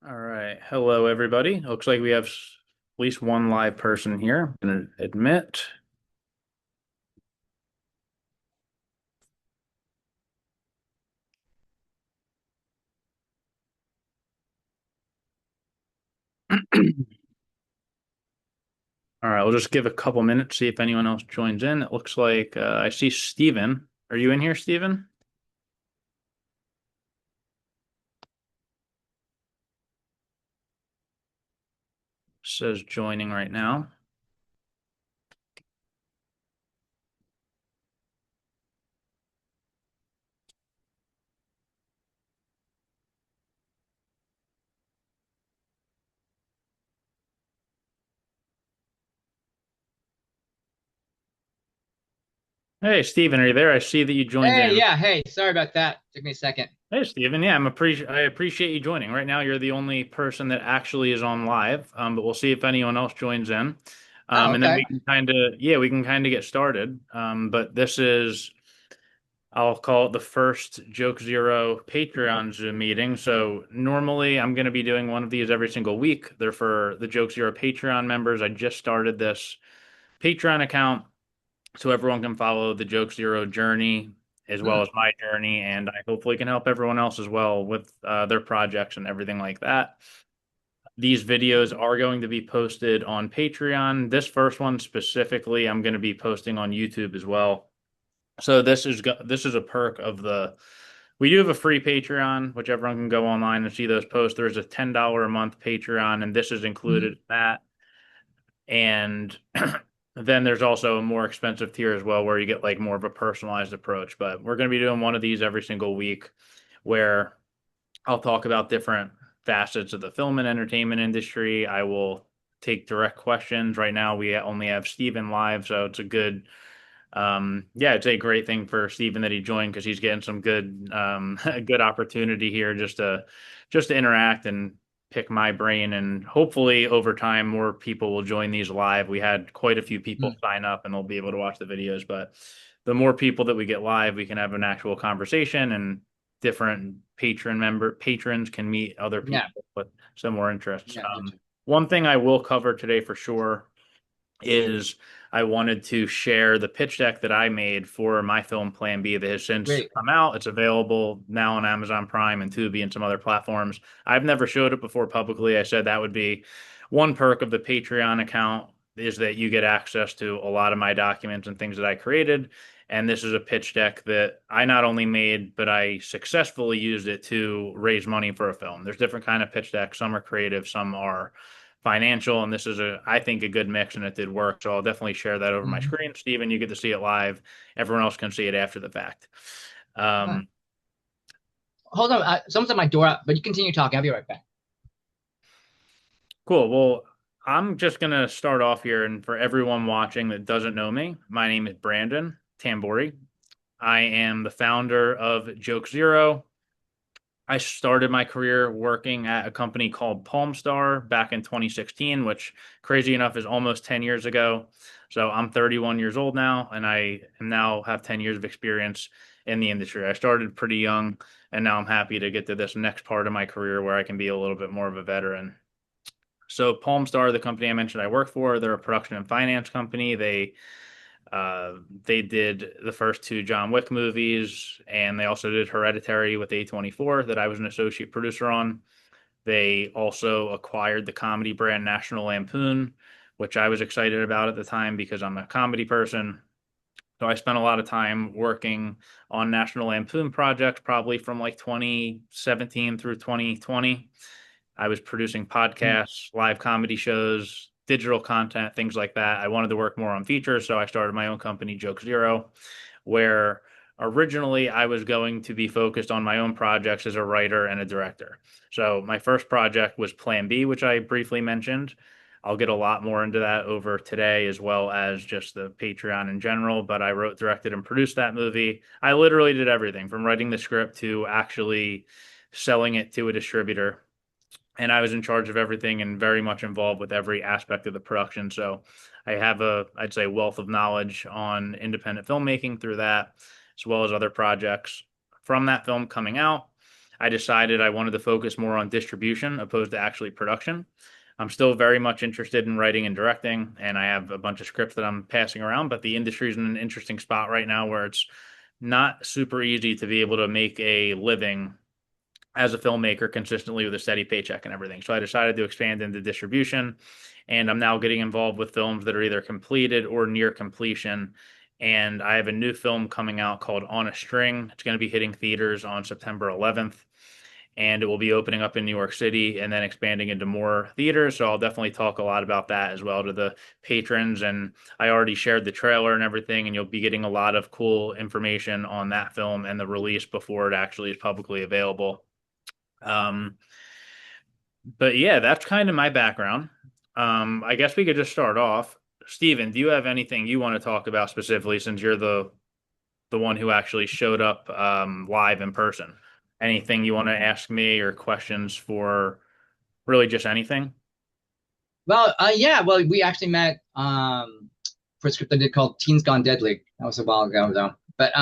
All right. Hello, everybody. Looks like we have at least one live person here. I'm gonna admit. All right, we'll just give a couple minutes, see if anyone else joins in. It looks like I see Steven. Are you in here, Steven? Says joining right now. Hey, Steven, are you there? I see that you joined Hey, in. yeah, hey, sorry about that. Took me a second. Hey, Steven. Yeah, I appreciate you joining. Right now, you're the only person that actually is on live. But we'll see if anyone else joins in. Oh, And then okay. we can kind of get started. But this is I'll call it the first Joke Zero Patreon Zoom meeting. So normally I'm going to be doing one of these every single week. They're for the Joke Zero Patreon members. I just started this Patreon account so everyone can follow the Joke Zero journey as well Hmm. as my journey, and I hopefully can help everyone else as well with their projects and everything like that. These videos are going to be posted on Patreon. This first one specifically, I'm going to be posting on YouTube as well. So this is a perk of the we do have a free Patreon, which everyone can go online and see those posts. There's a $10 a month Patreon, and this is included Hmm. in that. And then there's also a more expensive tier as well, where you get like more of a personalized approach. But we're going to be doing one of these every single week, where I'll talk about different facets of the film and entertainment industry. I will take direct questions. Right now, we only have Steven live, so it's a good yeah, it's a great thing for Steven that he joined because he's getting some good good opportunity here just to interact and pick my brain, and hopefully over time more people will join these live. We had quite a few people Hmm. sign up and they'll be able to watch the videos, but the more people that we get live, we can have an actual conversation, and different patrons can meet other Yeah, people with similar interests. yeah, gotcha. One thing I will cover today for sure is I wanted to share the pitch deck that I made for my film Plan B that has since Great. come out. It's available now on Amazon Prime and Tubi and some other platforms. I've never showed it before publicly. I said that would be one perk of the Patreon account, is that you get access to a lot of my documents and things that I created. And this is a pitch deck that I not only made, but I successfully used it to raise money for a film. There's different kind of pitch decks. Some are creative, some are financial, and this is I think a good mix, and it did work. So I'll definitely share that over my Hmm. screen. Steven, you get to see it live. Everyone else can see it after the fact. Huh. Um, Hold on, someone's at my door, but you continue talking. I'll be right back. cool. Well, I'm just gonna start off here, and for everyone watching that doesn't know me, my name is Brandon Tambori. I am the founder of Joke Zero. I started my career working at a company called Palmstar back in 2016, which crazy enough is almost 10 years ago. So I'm 31 years old now, and I am now have 10 years of experience in the industry. I started pretty young, and now I'm happy to get to this next part of my career where I can be a little bit more of a veteran. So Palmstar, the company I mentioned I work for, they're a production and finance company. They did the first two John Wick movies, and they also did Hereditary with A24 that I was an associate producer on. They also acquired the comedy brand National Lampoon, which I was excited about at the time because I'm a comedy person. So I spent a lot of time working on National Lampoon projects, probably from like 2017 through 2020. I was producing Hmm. podcasts, live comedy shows, digital content, things like that. I wanted to work more on features, so I started my own company, Joke Zero, where originally I was going to be focused on my own projects as a writer and a director. So my first project was Plan B, which I briefly mentioned. I'll get a lot more into that over today, as well as just the Patreon in general. But I wrote, directed, and produced that movie. I literally did everything from writing the script to actually selling it to a distributor, and I was in charge of everything and very much involved with every aspect of the production. So I have I'd say, wealth of knowledge on independent filmmaking through that, as well as other projects from that film coming out. I decided I wanted to focus more on distribution opposed to actually production. I'm still very much interested in writing and directing, and I have a bunch of scripts that I'm passing around, but the industry is in an interesting spot right now where it's not super easy to be able to make a living as a filmmaker consistently with a steady paycheck and everything. So I decided to expand into distribution, and I'm now getting involved with films that are either completed or near completion. And I have a new film coming out called On a String. It's going to be hitting theaters on September 11th, and it will be opening up in New York City and then expanding into more theaters. So I'll definitely talk a lot about that as well to the patrons. And I already shared the trailer and everything, and you'll be getting a lot of cool information on that film and the release before it actually is publicly available. Um, but yeah, that's kind of my background. I guess we could just start off. Steven, do you have anything you want to talk about specifically since you're the one who actually showed up live in person? Anything you want to ask me or questions for really just anything? Well, yeah, well, we actually met for a script I did called Teens Gone Deadly. That was a while ago though. But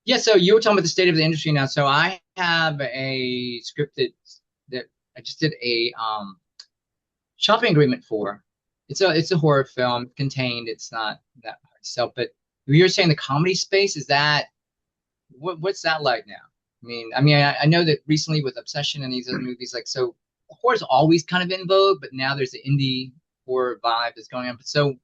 yeah, so you were talking about the state of the industry now. So I have a script that I just did a shopping agreement for. It's a horror film, contained. It's not that hard to sell. But you're saying the comedy space, is that what's that like now? I know that recently with Obsession and these other movies, like, so horror's always kind of in vogue, but now there's the indie horror vibe that's going on. But so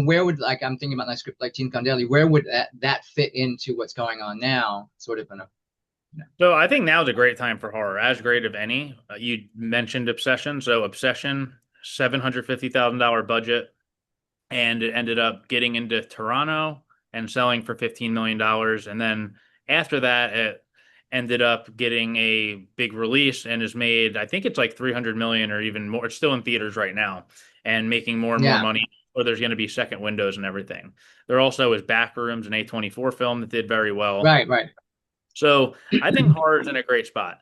where would, like, I'm thinking about my script like Teen Condelli, where would that fit into what's going on now? Sort of in a, So I think now is a great time for horror, as great of any. You mentioned Obsession. So Obsession, $750,000 budget, and it ended up getting into Toronto and selling for $15 million. And then after that, it ended up getting a big release and has made, I think it's like 300 million or even more. It's still in theaters right now and making more and more yeah, money. Or there's going to be second windows and everything. There also is Backrooms, an A24 film that did very well. right, right. So I think horror is in a great spot.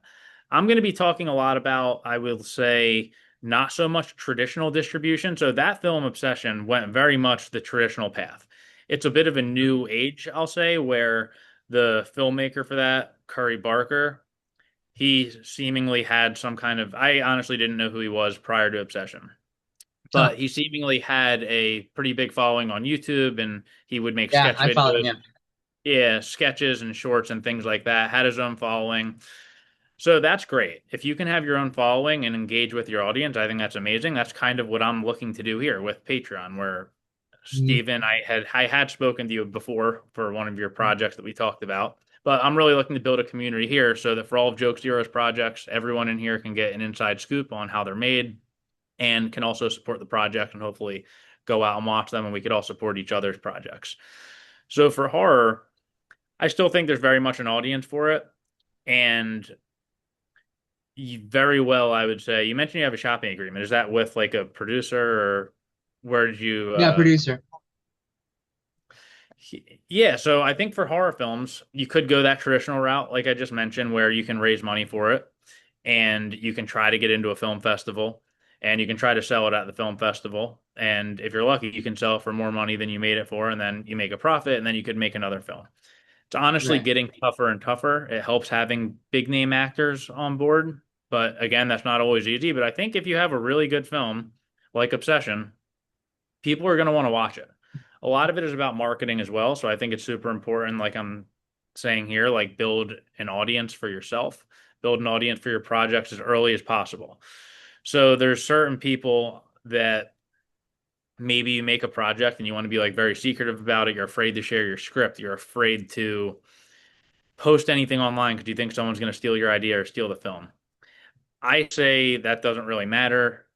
I'm going to be talking a lot about, I will say, not so much traditional distribution. So that film Obsession went very much the traditional path. It's a bit of a new age, I'll say, where the filmmaker for that, Curry Barker, he seemingly had some kind of, I honestly didn't know who he was prior to Obsession, Huh. but he seemingly had a pretty big following on YouTube and he would make Yeah, sketch I follow them. videos, Yeah, yeah, sketches and shorts and things like that, had his own following. So that's great. If you can have your own following and engage with your audience, I think that's amazing. That's kind of what I'm looking to do here with Patreon, where mm, Stephen, I had spoken to you before for one of your projects that we talked about, but I'm really looking to build a community here so that for all of Joke Zero's projects, everyone in here can get an inside scoop on how they're made and can also support the project and hopefully go out and watch them, and we could all support each other's projects. So for horror, I still think there's very much an audience for it. And very well, I would say. You mentioned you have a shopping agreement. Is that with like a producer or where did you yeah, producer. yeah, so I think for horror films, you could go that traditional route, like I just mentioned, where you can raise money for it and you can try to get into a film festival and you can try to sell it at the film festival. And if you're lucky, you can sell it for more money than you made it for, and then you make a profit, and then you could make another film. It's honestly Right. getting tougher and tougher. It helps having big name actors on board, but again, that's not always easy. But I think if you have a really good film like Obsession, people are going to want to watch it. A lot of it is about marketing as well. So I think it's super important, like I'm saying here, like build an audience for yourself, build an audience for your projects as early as possible. So there's certain people that maybe you make a project and you want to be like very secretive about it. You're afraid to share your script. You're afraid to post anything online because you think someone's going to steal your idea or steal the film. I say that doesn't really matter.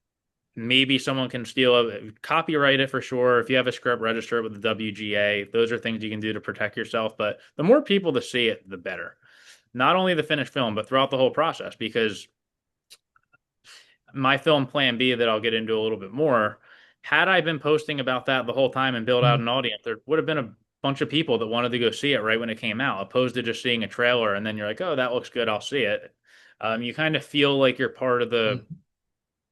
Maybe someone can steal it, copyright it for sure. If you have a script, register it with the WGA. Those are things you can do to protect yourself. But the more people to see it, the better. Not only the finished film, but throughout the whole process. Because my film Plan B, that I'll get into a little bit more, had I been posting about that the whole time and build out Mm, an audience, there would have been a bunch of people that wanted to go see it right when it came out, opposed to just seeing a trailer and then you're like, oh, that looks good, I'll see it. You kind of feel like you're part of the mm,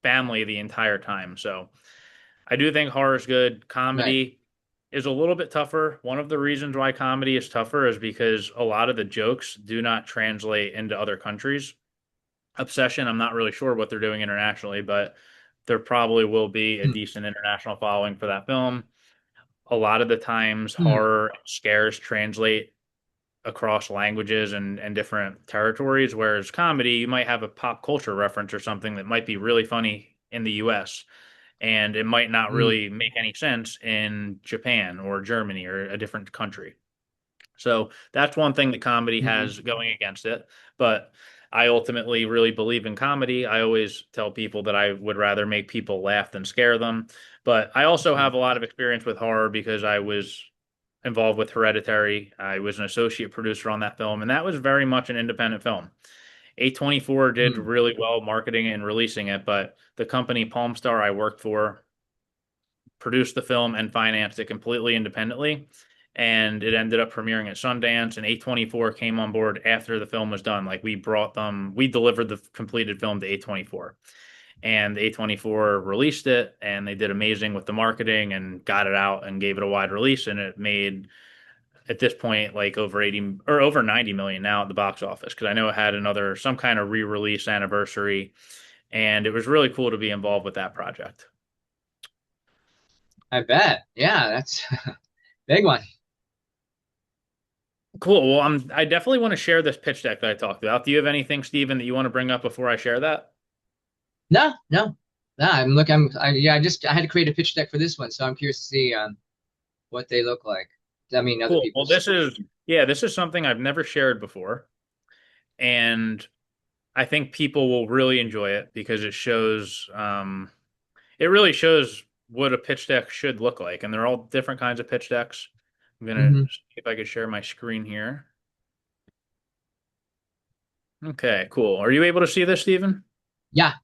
family the entire time. So I do think horror is good. right. Comedy is a little bit tougher. One of the reasons why comedy is tougher is because a lot of the jokes do not translate into other countries. Obsession, I'm not really sure what they're doing internationally, but there probably will be a Mm, decent international following for that film. A lot of the times, mm, horror scares translate across languages and different territories, whereas comedy, you might have a pop culture reference or something that might be really funny in the US, and it might not mm, really make any sense in Japan or Germany or a different country. So that's one thing that comedy mm, has going against it. But I ultimately really believe in comedy. I always tell people that I would rather make people laugh than scare them. But I also mm, have a lot of experience with horror because I was involved with Hereditary. I was an associate producer on that film, and that was very much an independent film. A24 did mm. really well marketing it and releasing it, but the company Palm Star I worked for produced the film and financed it completely independently. And it ended up premiering at Sundance, and A24 came on board after the film was done. Like we delivered the completed film to A24. And A24 released it, and they did amazing with the marketing and got it out and gave it a wide release. And it made, at this point, like over 80 or over 90 million now at the box office. Cause I know it had some kind of re release anniversary. And it was really cool to be involved with that project. I bet. Yeah, that's big one. Cool. Well, I definitely want to share this pitch deck that I talked about. Do you have anything, Steven, that you want to bring up before I share that? No, no, no. Yeah. I had to create a pitch deck for this one, so I'm curious to see what they look like. I mean, other Cool. Well, people's. yeah, this is something I've never shared before. And I think people will really enjoy it because it really shows what a pitch deck should look like. And they're all different kinds of pitch decks. I'm going to Hmm. see if I could share my screen here. Okay, cool. Are you able to see this, Steven? Yeah,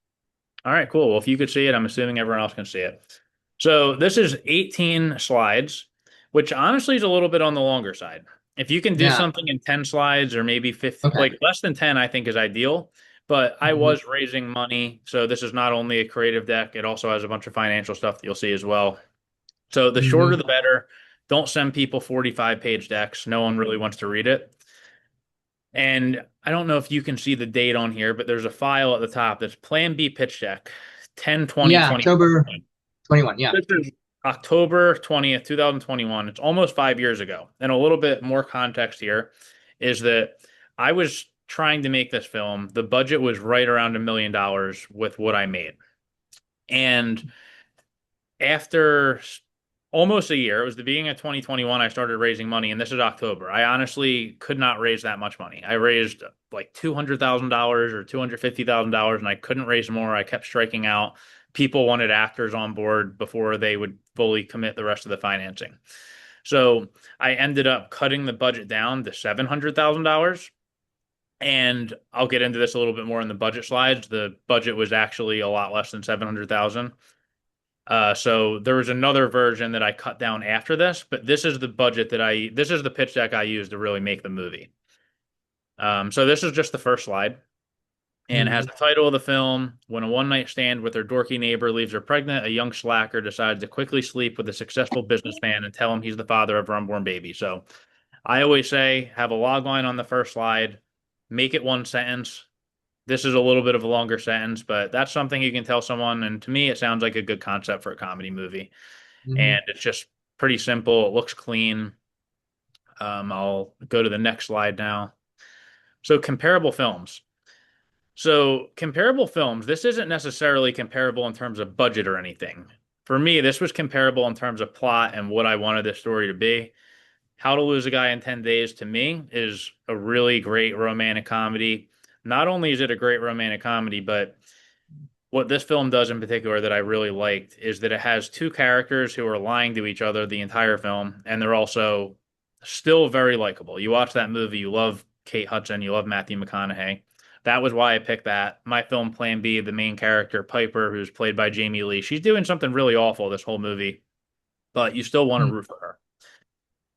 All right, cool. Well, if you could see it, I'm assuming everyone else can see it. So this is 18 slides, which honestly is a little bit on the longer side. If you can do yeah. something in 10 slides or maybe 50, Okay. like less than 10, I think is ideal. But I Hmm. was raising money. So this is not only a creative deck, it also has a bunch of financial stuff that you'll see as well. So the shorter Hmm. the better. Don't send people 45-page decks. No one really wants to read it. And I don't know if you can see the date on here, but there's a file at the top that's Plan B pitch deck 10 20 Yeah, 20. October 21. Yeah. This is October 20th, 2021. It's almost 5 years ago. And a little bit more context here is that I was trying to make this film. The budget was right around $1 million with what I made. And after almost a year, it was the beginning of 2021, I started raising money, and this is October. I honestly could not raise that much money. I raised like $200,000 or $250,000, and I couldn't raise more. I kept striking out. People wanted actors on board before they would fully commit the rest of the financing. So I ended up cutting the budget down to $700,000. And I'll get into this a little bit more in the budget slides. The budget was actually a lot less than 700,000. So there was another version that I cut down after this, but this is the pitch deck I used to really make the movie. So this is just the first slide and it has Hmm. the title of the film. When a one night stand with her dorky neighbor leaves her pregnant, a young slacker decides to quickly sleep with a successful businessman and tell him he's the father of her unborn baby. So I always say have a log line on the first slide, make it one sentence. This is a little bit of a longer sentence, but that's something you can tell someone. And to me, it sounds like a good concept for a comedy movie. Hmm. And it's just pretty simple. It looks clean. I'll go to the next slide now. So, comparable films. So, comparable films, this isn't necessarily comparable in terms of budget or anything. For me, this was comparable in terms of plot and what I wanted this story to be. How to Lose a Guy in 10 Days to me is a really great romantic comedy. Not only is it a great romantic comedy, but what this film does in particular that I really liked is that it has two characters who are lying to each other the entire film, and they're also still very likable. You watch that movie, you love Kate Hudson, you love Matthew McConaughey. That was why I picked that. My film Plan B, the main character, Piper, who's played by Jamie Lee, she's doing something really awful this whole movie, but you still want to root for her.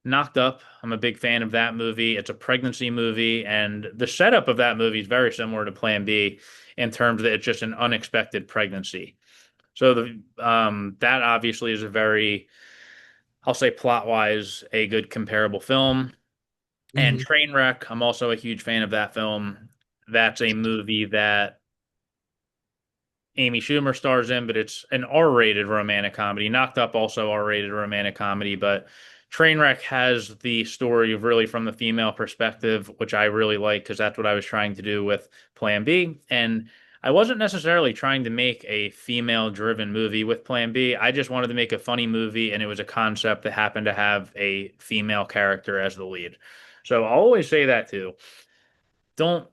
Knocked Up. I'm a big fan of that movie. It's a pregnancy movie, and the setup of that movie is very similar to Plan B in terms that it's just an unexpected pregnancy. So that obviously is a very I'll say plot wise, a good comparable film. And Hmm. Trainwreck, I'm also a huge fan of that film. That's a movie that Amy Schumer stars in, but it's an R-rated romantic comedy. Knocked Up also R-rated romantic comedy, but Trainwreck has the story of really from the female perspective, which I really like because that's what I was trying to do with Plan B. And I wasn't necessarily trying to make a female-driven movie with Plan B. I just wanted to make a funny movie, and it was a concept that happened to have a female character as the lead. So I'll always say that too. Don't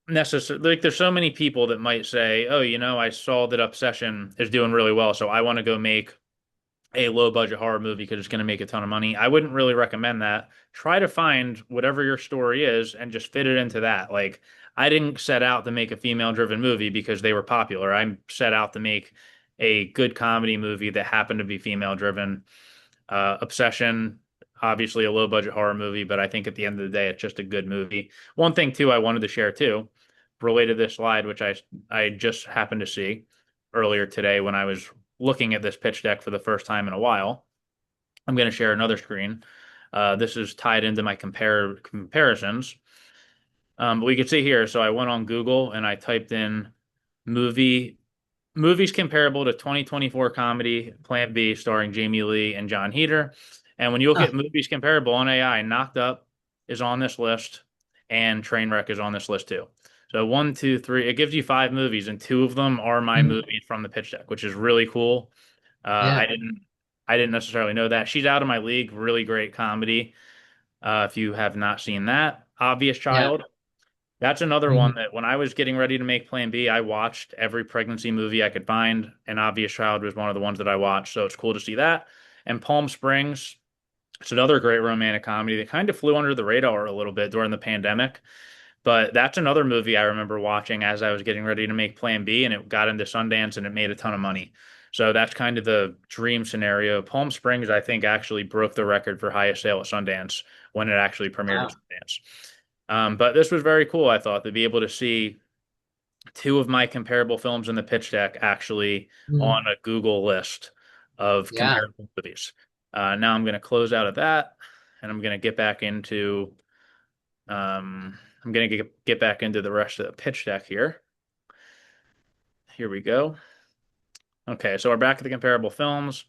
necessarily like there's so many people that might say, "Oh, I saw that Obsession is doing really well, so I want to go make a low budget horror movie because it's going to make a ton of money." I wouldn't really recommend that. Try to find whatever your story is and just fit it into that. Like I didn't set out to make a female driven movie because they were popular. I set out to make a good comedy movie that happened to be female driven. Obsession, obviously a low budget horror movie, but I think at the end of the day, it's just a good movie. One thing too, I wanted to share too, related to this slide, which I just happened to see earlier today when I was looking at this pitch deck for the first time in a while. I'm going to share another screen. This is tied into my comparisons. But we can see here. So I went on Google and I typed in movie movies comparable to 2024 comedy Plan B starring Jamie Lee and John Heder. And when you look Oh, at movies comparable on AI, Knocked Up is on this list and Trainwreck is on this list too. So one, two, three, it gives you five movies and two of them are my mhm. movies from the pitch deck, which is really cool. Yeah, I didn't necessarily know that. She's Out of My League, really great comedy. If you have not seen that, Obvious yeah. Child, that's another one Mhm. that when I was getting ready to make Plan B, I watched every pregnancy movie I could find, and Obvious Child was one of the ones that I watched. So it's cool to see that. And Palm Springs, it's another great romantic comedy that kind of flew under the radar a little bit during the pandemic. But that's another movie I remember watching as I was getting ready to make Plan B, and it got into Sundance and it made a ton of money. So that's kind of the dream scenario. Palm Springs, I think, actually broke the record for highest sale at Sundance when it actually premiered at Wow. Sundance. But this was very cool, I thought, to be able to see two of my comparable films in the pitch deck actually Mhm. on a Google list of Yeah. comparable movies. Now I'm going to close out of that and I'm going to get back into I'm going to get back into the rest of the pitch deck here. Here we go. Okay, so we're back at the comparable films.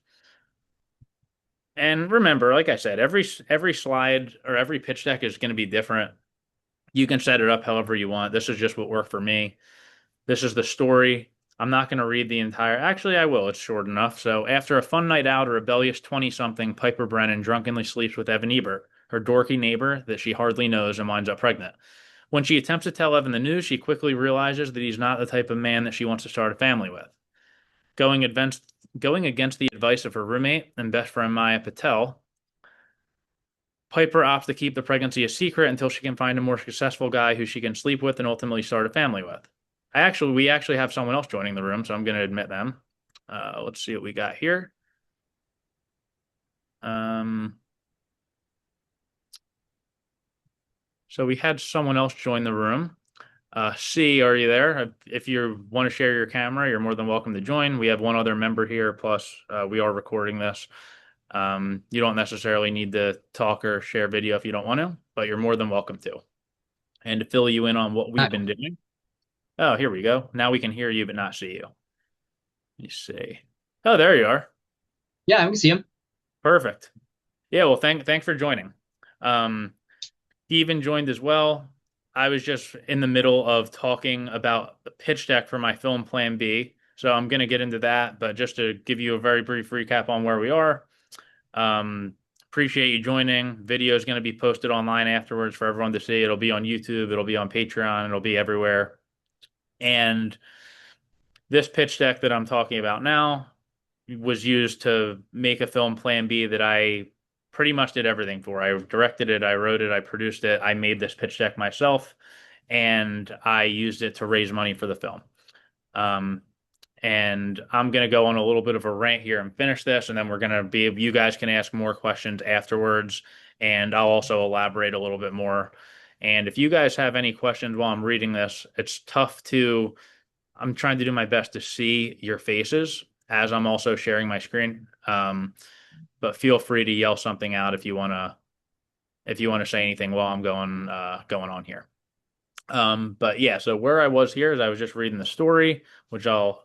And remember, like I said, every slide or every pitch deck is going to be different. You can set it up however you want. This is just what worked for me. This is the story. I'm not going to read the entire. Actually, I will. It's short enough. So, after a fun night out, a rebellious 20-something Piper Brennan drunkenly sleeps with Evan Ebert, her dorky neighbor that she hardly knows, and winds up pregnant. When she attempts to tell Evan the news, she quickly realizes that he's not the type of man that she wants to start a family with. Going against the advice of her roommate and best friend Maya Patel, Piper opts to keep the pregnancy a secret until she can find a more successful guy who she can sleep with and ultimately start a family with. We actually have someone else joining the room, so I'm going to admit them. Let's see what we got here. Um, so we had someone else join the room. C, are you there? If you want to share your camera, you're more than welcome to join. We have one other member here, plus we are recording this. You don't necessarily need to talk or share video if you don't want to, but you're more than welcome to. And to fill you in on what we've been doing. Oh, here we go. Now we can hear you but not see you. Let me see. Oh, there you are. Yeah, we can see him. Perfect. Yeah, well, thanks for joining. Um, Steven joined as well. I was just in the middle of talking about the pitch deck for my film Plan B, so I'm going to get into that. But just to give you a very brief recap on where we are, um, appreciate you joining. Video is going to be posted online afterwards for everyone to see. It'll be on YouTube, it'll be on Patreon, it'll be everywhere. And this pitch deck that I'm talking about now was used to make a film Plan B that I pretty much did everything for. I directed it, I wrote it, I produced it, I made this pitch deck myself, and I used it to raise money for the film. Um, and I'm going to go on a little bit of a rant here and finish this, and then we're going to be, you guys can ask more questions afterwards, and I'll also elaborate a little bit more. And if you guys have any questions while I'm reading this, it's tough to I'm trying to do my best to see your faces as I'm also sharing my screen. but feel free to yell something out if you want to say anything while I'm going on here. But yeah, so where I was here is I was just reading the story, which I'll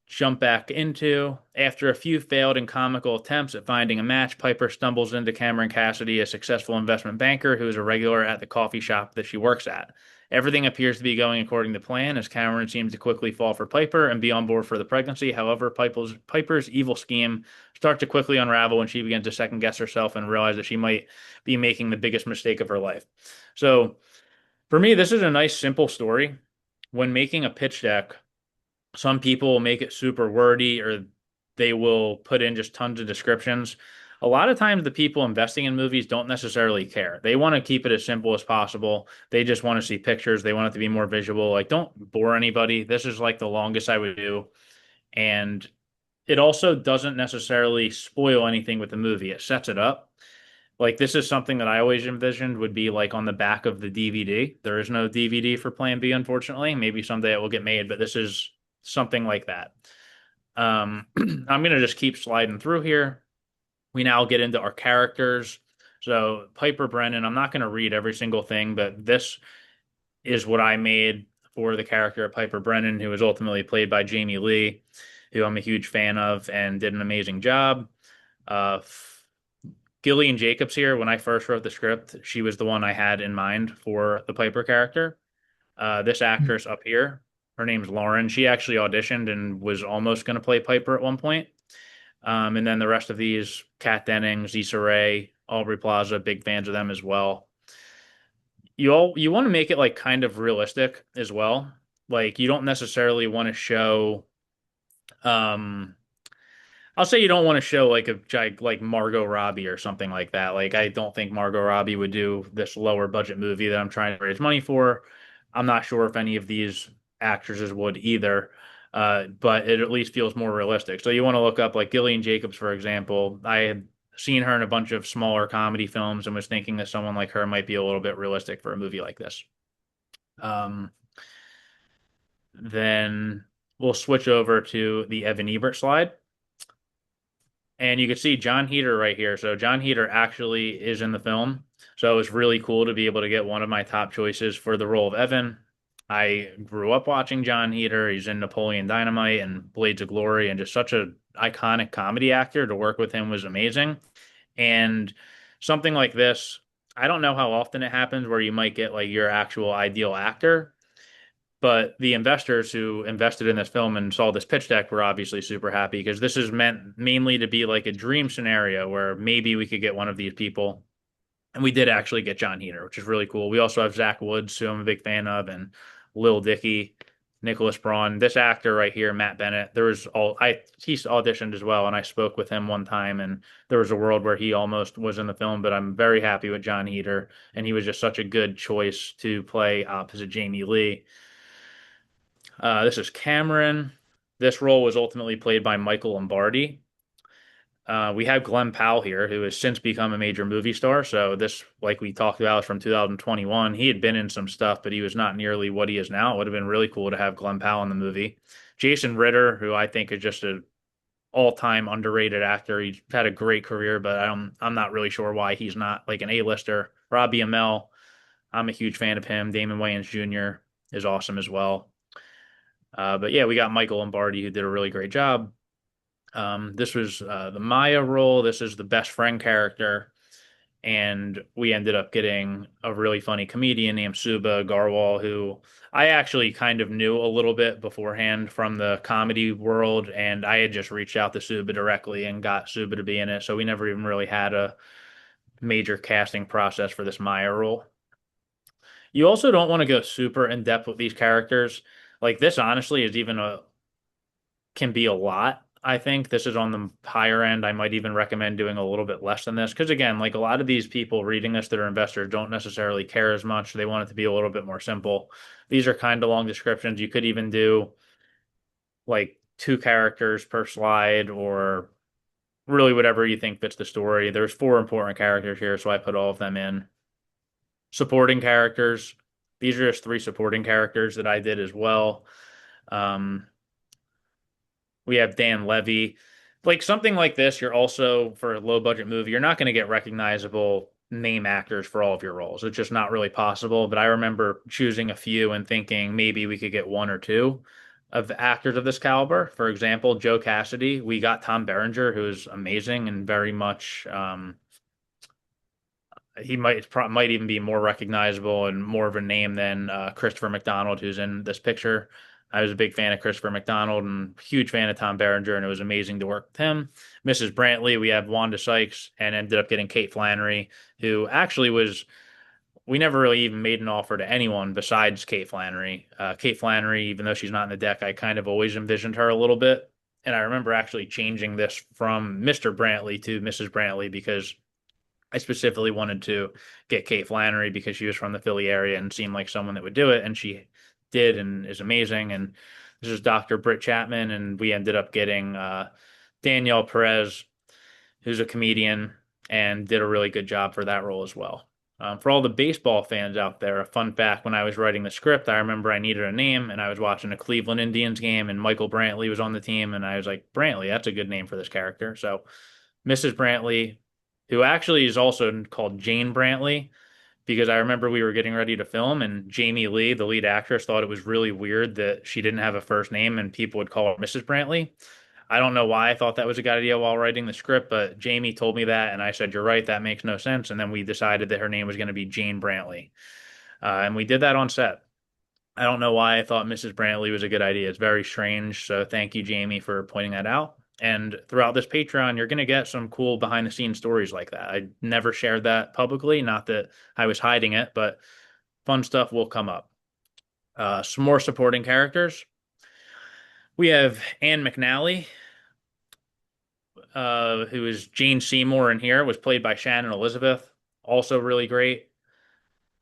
jump back into. After a few failed and comical attempts at finding a match, Piper stumbles into Cameron Cassidy, a successful investment banker who is a regular at the coffee shop that she works at. Everything appears to be going according to plan as Cameron seems to quickly fall for Piper and be on board for the pregnancy. However, Piper's evil scheme starts to quickly unravel when she begins to second guess herself and realize that she might be making the biggest mistake of her life. So, for me, this is a nice, simple story. When making a pitch deck, some people will make it super wordy or they will put in just tons of descriptions. A lot of times, the people investing in movies don't necessarily care. They want to keep it as simple as possible. They just want to see pictures. They want it to be more visual. Like, don't bore anybody. This is like the longest I would do. And it also doesn't necessarily spoil anything with the movie. It sets it up. Like this is something that I always envisioned would be like on the back of the DVD. There is no DVD for Plan B, unfortunately. Maybe someday it will get made, but this is something like that. I'm gonna just keep sliding through here. We now get into our characters. So Piper Brennan, I'm not gonna read every single thing, but this is what I made for the character of Piper Brennan, who was ultimately played by Jamie Lee, who I'm a huge fan of and did an amazing job. Uh, Gillian Jacobs here, when I first wrote the script, she was the one I had in mind for the Piper character. This actress up here, her name's Lauren. She actually auditioned and was almost going to play Piper at one point. And then the rest of these, Kat Dennings, Issa Rae, Aubrey Plaza, big fans of them as well. You want to make it like kind of realistic as well. Like you don't necessarily want to show um I'll say you don't want to show like like Margot Robbie or something like that. Like I don't think Margot Robbie would do this lower budget movie that I'm trying to raise money for. I'm not sure if any of these actresses would either. But it at least feels more realistic. So you want to look up like Gillian Jacobs, for example. I had seen her in a bunch of smaller comedy films and was thinking that someone like her might be a little bit realistic for a movie like this. Um, then we'll switch over to the Evan Ebert slide. And you can see John Heater right here. So John Heater actually is in the film. So it was really cool to be able to get one of my top choices for the role of Evan. I grew up watching John Heater. He's in Napoleon Dynamite and Blades of Glory and just such a iconic comedy actor. To work with him was amazing. And something like this, I don't know how often it happens where you might get like your actual ideal actor, but the investors who invested in this film and saw this pitch deck were obviously super happy because this is meant mainly to be like a dream scenario where maybe we could get one of these people. And we did actually get John Heater, which is really cool. We also have Zach Woods, who I'm a big fan of, and Lil Dicky, Nicholas Braun. This actor right here, Matt Bennett, there was all I he's auditioned as well, and I spoke with him one time, and there was a world where he almost was in the film, but I'm very happy with John Heater, and he was just such a good choice to play opposite Jamie Lee. This is Cameron. This role was ultimately played by Michael Lombardi. We have Glenn Powell here, who has since become a major movie star. So this, like we talked about, is from 2021. He had been in some stuff, but he was not nearly what he is now. It would have been really cool to have Glenn Powell in the movie. Jason Ritter, who I think is just an all-time underrated actor. He's had a great career, but I'm not really sure why he's not like an A-lister. Robbie Amell, I'm a huge fan of him. Damon Wayans Jr. is awesome as well. But yeah, we got Michael Lombardi, who did a really great job. This was the Maya role. This is the best friend character. And we ended up getting a really funny comedian named Subha Garwal, who I actually kind of knew a little bit beforehand from the comedy world. And I had just reached out to Subha directly and got Subha to be in it. So we never even really had a major casting process for this Maya role. You also don't want to go super in depth with these characters. Like this, honestly, is even a can be a lot. I think this is on the higher end. I might even recommend doing a little bit less than this because, again, like a lot of these people reading this that are investors don't necessarily care as much. They want it to be a little bit more simple. These are kind of long descriptions. You could even do like two characters per slide or really whatever you think fits the story. There's four important characters here, so I put all of them in. Supporting characters. These are just three supporting characters that I did as well. Um, we have Dan Levy. like something like this, you're also for a low budget movie, you're not going to get recognizable name actors for all of your roles. It's just not really possible. But I remember choosing a few and thinking maybe we could get one or two of actors of this caliber. For example, Joe Cassidy, we got Tom Berenger, who is amazing and very much he might even be more recognizable and more of a name than Christopher McDonald, who's in this picture. I was a big fan of Christopher McDonald and huge fan of Tom Berenger, and it was amazing to work with him. Mrs. Brantley, we have Wanda Sykes, and ended up getting Kate Flannery, who actually was. We never really even made an offer to anyone besides Kate Flannery. Kate Flannery, even though she's not in the deck, I kind of always envisioned her a little bit. And I remember actually changing this from Mr. Brantley to Mrs. Brantley because I specifically wanted to get Kate Flannery because she was from the Philly area and seemed like someone that would do it, and she did and is amazing. And this is Dr. Britt Chapman, and we ended up getting Danielle Perez, who's a comedian, and did a really good job for that role as well. For all the baseball fans out there, a fun fact: when I was writing the script, I remember I needed a name, and I was watching a Cleveland Indians game, and Michael Brantley was on the team, and I was like, Brantley, that's a good name for this character. So Mrs. Brantley, who actually is also called Jane Brantley, because I remember we were getting ready to film and Jamie Lee, the lead actress, thought it was really weird that she didn't have a first name and people would call her Mrs. Brantley. I don't know why I thought that was a good idea while writing the script, but Jamie told me that, and I said, "You're right, that makes no sense." And then we decided that her name was going to be Jane Brantley. And we did that on set. I don't know why I thought Mrs. Brantley was a good idea. It's very strange. So thank you, Jamie, for pointing that out. And throughout this Patreon, you're going to get some cool behind the scenes stories like that. I never shared that publicly, not that I was hiding it, but fun stuff will come up. Some more supporting characters. We have Anne McNally, who is Jane Seymour in here, was played by Shannon Elizabeth. Also really great.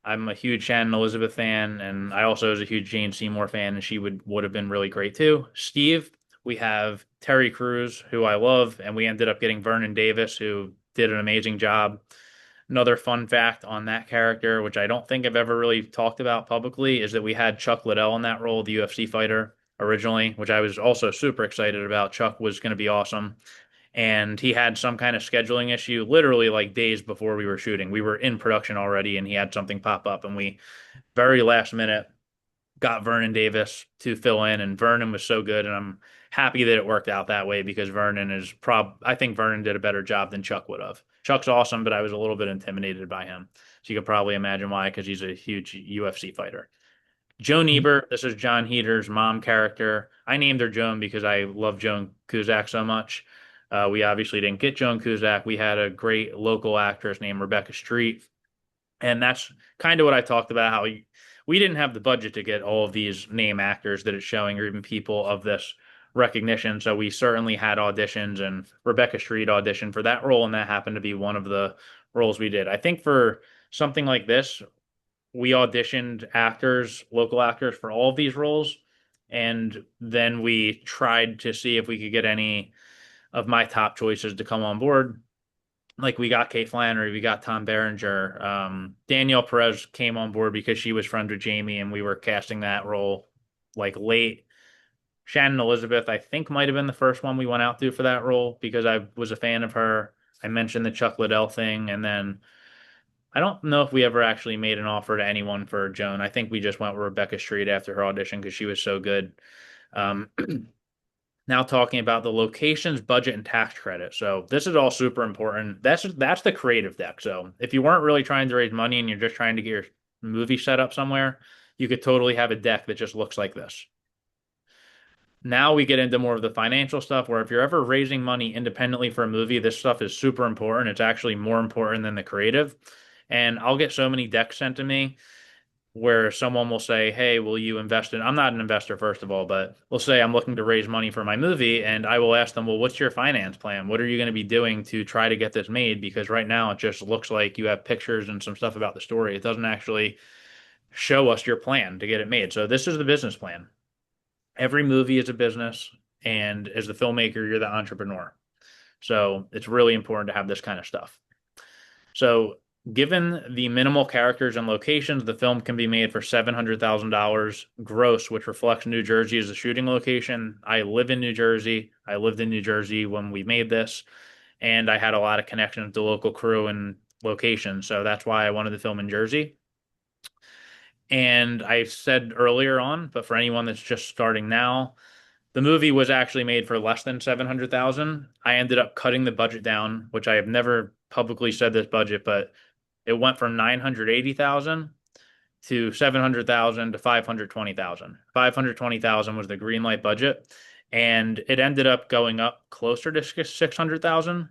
I'm a huge Shannon Elizabeth fan, and I also was a huge Jane Seymour fan, and she would have been really great too. Steve, we have Terry Crews, who I love, and we ended up getting Vernon Davis, who did an amazing job. Another fun fact on that character, which I don't think I've ever really talked about publicly, is that we had Chuck Liddell in that role, the UFC fighter, originally, which I was also super excited about. Chuck was going to be awesome, and he had some kind of scheduling issue literally like days before we were shooting. We were in production already and he had something pop up, and we very last minute got Vernon Davis to fill in, and Vernon was so good, and I'm happy that it worked out that way because Vernon is I think Vernon did a better job than Chuck would have. Chuck's awesome, but I was a little bit intimidated by him. So you could probably imagine why, because he's a huge UFC fighter. Joan Ebert, this is John Heater's mom character. I named her Joan because I love Joan Cusack so much. We obviously didn't get Joan Cusack. We had a great local actress named Rebecca Street. And that's kind of what I talked about, how we didn't have the budget to get all of these name actors that it's showing, or even people of this recognition. So we certainly had auditions, and Rebecca Street auditioned for that role, and that happened to be one of the roles we did. I think for something like this, we auditioned actors, local actors for all of these roles, and then we tried to see if we could get any of my top choices to come on board. Like we got Kate Flannery, we got Tom Berenger. Danielle Perez came on board because she was friends with Jamie, and we were casting that role like late. Shannon Elizabeth, I think, might have been the first one we went out to for that role because I was a fan of her. I mentioned the Chuck Liddell thing, and then I don't know if we ever actually made an offer to anyone for Joan. I think we just went with Rebecca Street after her audition because she was so good. Um, Now talking about the locations, budget, and tax credit. So this is all super important. That's the creative deck. So if you weren't really trying to raise money and you're just trying to get your movie set up somewhere, you could totally have a deck that just looks like this. Now we get into more of the financial stuff where if you're ever raising money independently for a movie, this stuff is super important. It's actually more important than the creative. And I'll get so many decks sent to me where someone will say, "Hey, will you invest in?" I'm not an investor, first of all, but we'll say I'm looking to raise money for my movie, and I will ask them, "Well, what's your finance plan? What are you going to be doing to try to get this made?" Because right now it just looks like you have pictures and some stuff about the story. It doesn't actually show us your plan to get it made. So this is the business plan. Every movie is a business, and as the filmmaker, you're the entrepreneur. So it's really important to have this kind of stuff. So Given the minimal characters and locations, the film can be made for $700,000 gross, which reflects New Jersey as a shooting location. I live in New Jersey. I lived in New Jersey when we made this, and I had a lot of connections to local crew and locations. So that's why I wanted to film in Jersey. And I said earlier on, but for anyone that's just starting now, the movie was actually made for less than 700,000. I ended up cutting the budget down, which I have never publicly said this budget, but it went from 980,000 to 700,000 to 520,000. 520,000 was the green light budget, and it ended up going up closer to 600,000.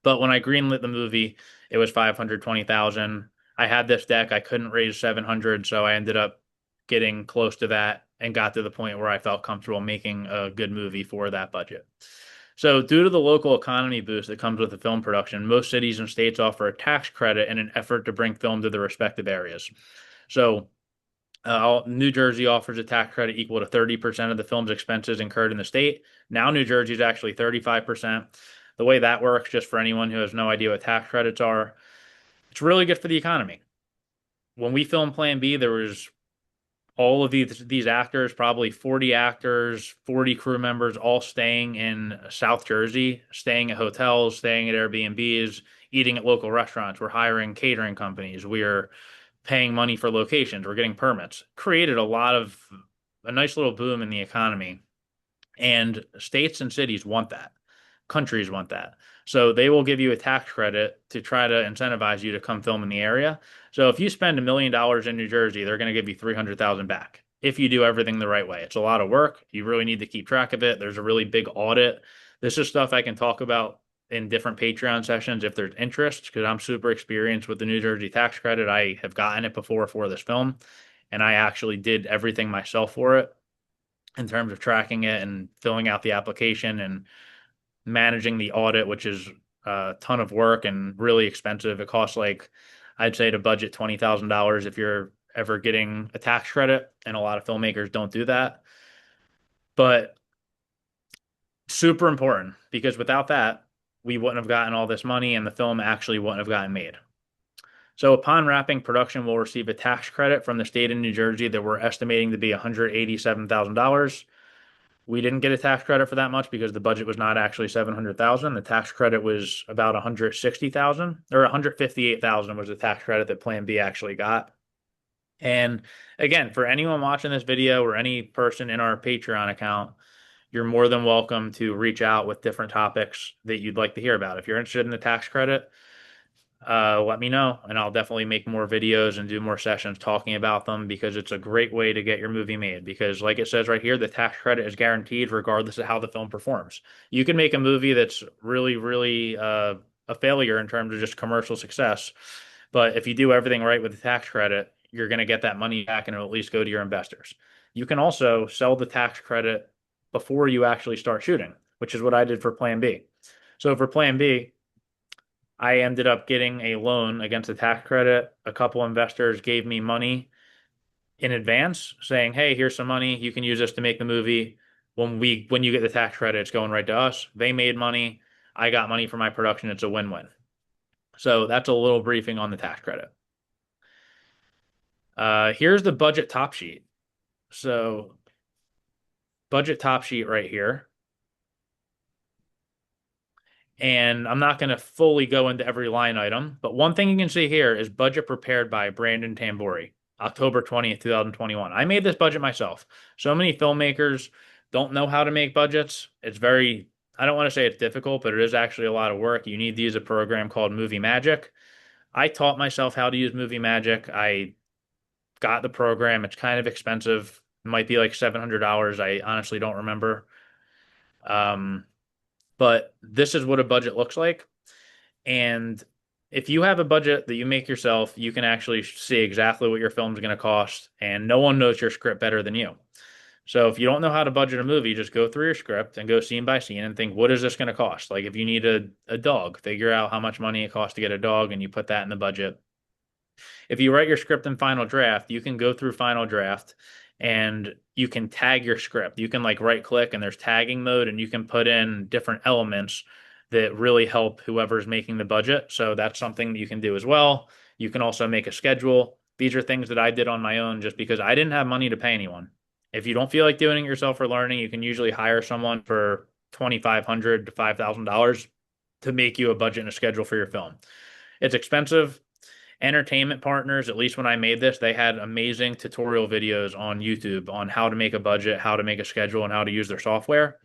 But when I greenlit the movie, it was 520,000. I had this deck, I couldn't raise 700, so I ended up getting close to that and got to the point where I felt comfortable making a good movie for that budget. So, due to the local economy boost that comes with the film production, most cities and states offer a tax credit in an effort to bring film to the respective areas. So, New Jersey offers a tax credit equal to 30% of the film's expenses incurred in the state. Now, New Jersey is actually 35%. The way that works, just for anyone who has no idea what tax credits are, it's really good for the economy. When we filmed Plan B, there was all of these actors, probably 40 actors, 40 crew members, all staying in South Jersey, staying at hotels, staying at Airbnbs, eating at local restaurants. We're hiring catering companies. We're paying money for locations. We're getting permits. Created a nice little boom in the economy. And states and cities want that. Countries want that. So they will give you a tax credit to try to incentivize you to come film in the area. So if you spend $1 million in New Jersey, they're going to give you 300,000 back if you do everything the right way. It's a lot of work. You really need to keep track of it. There's a really big audit. This is stuff I can talk about in different Patreon sessions if there's interest, because I'm super experienced with the New Jersey tax credit. I have gotten it before for this film, and I actually did everything myself for it in terms of tracking it and filling out the application and managing the audit, which is a ton of work and really expensive. It costs like, I'd say to budget $20,000 if you're ever getting a tax credit, and a lot of filmmakers don't do that. But super important, because without that, we wouldn't have gotten all this money and the film actually wouldn't have gotten made. So upon wrapping, production will receive a tax credit from the state of New Jersey that we're estimating to be $187,000. We didn't get a tax credit for that much because the budget was not actually 700,000. The tax credit was about 160,000, or 158,000 was the tax credit that Plan B actually got. And again, for anyone watching this video or any person in our Patreon account, you're more than welcome to reach out with different topics that you'd like to hear about. If you're interested in the tax credit, let me know, and I'll definitely make more videos and do more sessions talking about them, because it's a great way to get your movie made. Because like it says right here, the tax credit is guaranteed regardless of how the film performs. You can make a movie that's really a failure in terms of just commercial success, but if you do everything right with the tax credit, you're going to get that money back and it'll at least go to your investors. You can also sell the tax credit before you actually start shooting, which is what I did for Plan B. So for Plan B, I ended up getting a loan against the tax credit. A couple investors gave me money in advance saying, "Hey, here's some money. You can use this to make the movie. When you get the tax credit, it's going right to us." They made money. I got money for my production. It's a win-win. So that's a little briefing on the tax credit. Here's the budget top sheet. So budget top sheet right here. And I'm not going to fully go into every line item, but one thing you can see here is budget prepared by Brandon Tambori, October 20th, 2021. I made this budget myself. So many filmmakers don't know how to make budgets. I don't want to say it's difficult, but it is actually a lot of work. You need to use a program called Movie Magic. I taught myself how to use Movie Magic. I got the program. It's kind of expensive. It might be like $700. I honestly don't remember. But this is what a budget looks like. And if you have a budget that you make yourself, you can actually see exactly what your film is going to cost, and no one knows your script better than you. So if you don't know how to budget a movie, just go through your script and go scene by scene and think, what is this going to cost? Like if you need a dog, figure out how much money it costs to get a dog and you put that in the budget. If you write your script in Final Draft, you can go through Final Draft and you can tag your script. You can like right click and there's tagging mode, and you can put in different elements that really help whoever's making the budget. So that's something that you can do as well. You can also make a schedule. These are things that I did on my own just because I didn't have money to pay anyone. If you don't feel like doing it yourself or learning, you can usually hire someone for $2,500 to $5,000 to make you a budget and a schedule for your film. It's expensive. Entertainment partners, at least when I made this, they had amazing tutorial videos on YouTube on how to make a budget, how to make a schedule, and how to use their software.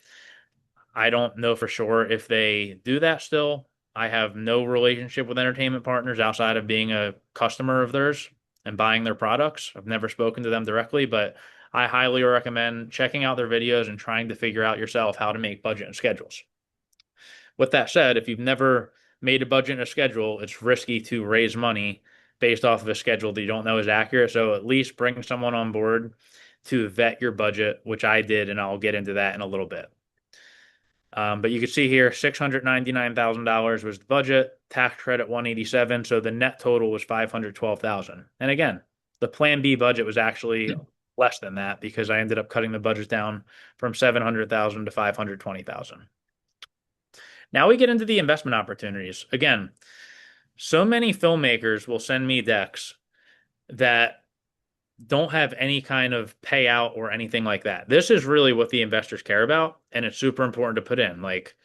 I don't know for sure if they do that still. I have no relationship with entertainment partners outside of being a customer of theirs and buying their products. I've never spoken to them directly, but I highly recommend checking out their videos and trying to figure out yourself how to make budget and schedules. With that said, if you've never made a budget and a schedule, it's risky to raise money based off of a schedule that you don't know is accurate. So at least bring someone on board to vet your budget, which I did, and I'll get into that in a little bit. But you can see here, $699,000 was the budget, tax credit 187, so the net total was 512,000. And again, the Plan B budget was actually less than that because I ended up cutting the budget down from 700,000 to 520,000. Now we get into the investment opportunities. Again, so many filmmakers will send me decks that don't have any kind of payout or anything like that. This is really what the investors care about, and it's super important to put in. Like,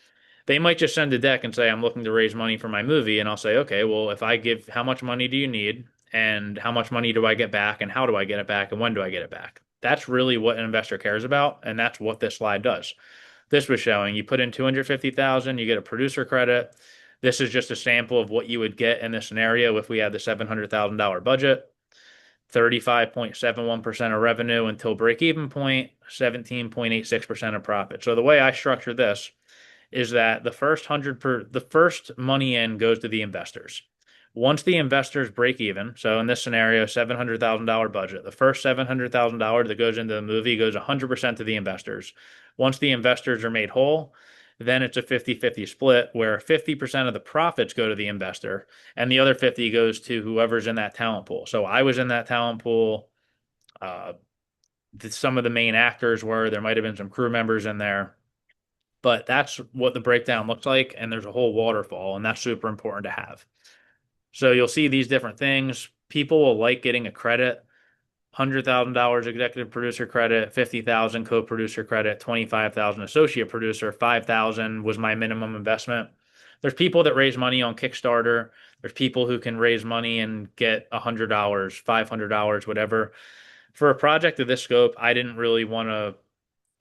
they might just send a deck and say, I'm looking to raise money for my movie. And I'll say, okay, well, if I give, how much money do you need? And how much money do I get back? And how do I get it back? And when do I get it back? That's really what an investor cares about. And that's what this slide does. This was showing you put in 250,000, you get a producer credit. This is just a sample of what you would get in this scenario if we had the $700,000 budget. 35.71% of revenue until break-even point, 17.86% of profit. So the way I structure this is that the first money in goes to the investors. Once the investors break even, so in this scenario, $700,000 budget, the first $700,000 that goes into the movie goes 100% to the investors. Once the investors are made whole, then it's a 50-50 split where 50% of the profits go to the investor and the other 50 goes to whoever's in that talent pool. So I was in that talent pool. Some of the main actors were, there might have been some crew members in there, but that's what the breakdown looks like. And there's a whole waterfall, and that's super important to have. So you'll see these different things. People will like getting a credit. $100,000 executive producer credit, 50,000 co-producer credit, 25,000 associate producer, 5,000 was my minimum investment. There's people that raise money on Kickstarter. There's people who can raise money and get $100, $500, whatever. For a project of this scope, I didn't really want to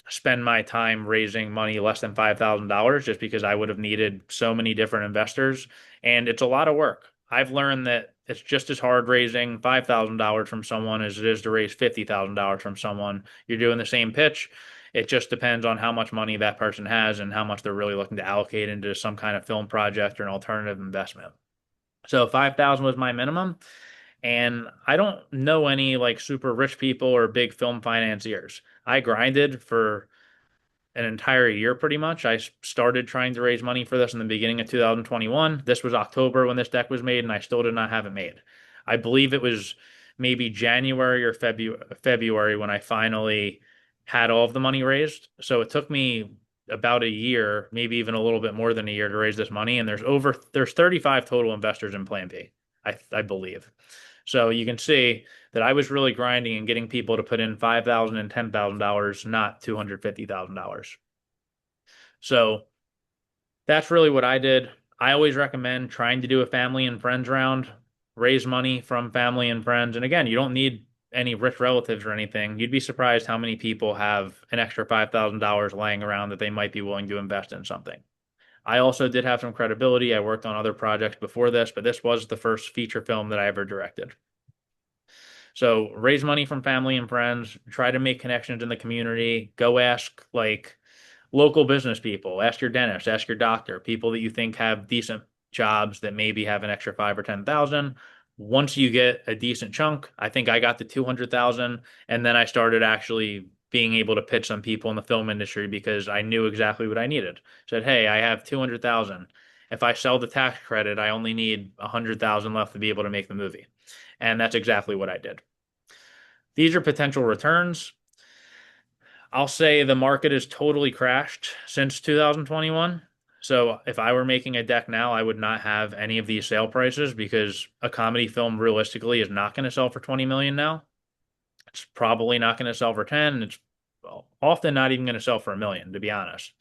spend my time raising money less than $5,000 just because I would have needed so many different investors, and it's a lot of work. I've learned that it's just as hard raising $5,000 from someone as it is to raise $50,000 from someone. You're doing the same pitch. It just depends on how much money that person has and how much they're really looking to allocate into some kind of film project or an alternative investment. So 5,000 was my minimum. And I don't know any like super rich people or big film financiers. I grinded for an entire year pretty much. I started trying to raise money for this in the beginning of 2021. This was October when this deck was made, and I still did not have it made. I believe it was maybe January or February when I finally had all of the money raised. So it took me about a year, maybe even a little bit more than a year to raise this money. And there's 35 total investors in Plan B, I believe. So you can see that I was really grinding and getting people to put in $5,000 and $10,000, not $250,000. So that's really what I did. I always recommend trying to do a family and friends round, raise money from family and friends. And again, you don't need any rich relatives or anything. You'd be surprised how many people have an extra $5,000 laying around that they might be willing to invest in something. I also did have some credibility. I worked on other projects before this, but this was the first feature film that I ever directed. So raise money from family and friends, try to make connections in the community, go ask like local business people, ask your dentist, ask your doctor, people that you think have decent jobs that maybe have an extra 5 or 10,000. Once you get a decent chunk, I think I got to 200,000, and then I started actually being able to pitch some people in the film industry because I knew exactly what I needed. Said, hey, I have 200,000. If I sell the tax credit, I only need 100,000 left to be able to make the movie. And that's exactly what I did. These are potential returns. I'll say the market has totally crashed since 2021. So if I were making a deck now, I would not have any of these sale prices because a comedy film realistically is not going to sell for 20 million now. It's probably not going to sell for 10. It's often not even going to sell for a million, to be honest.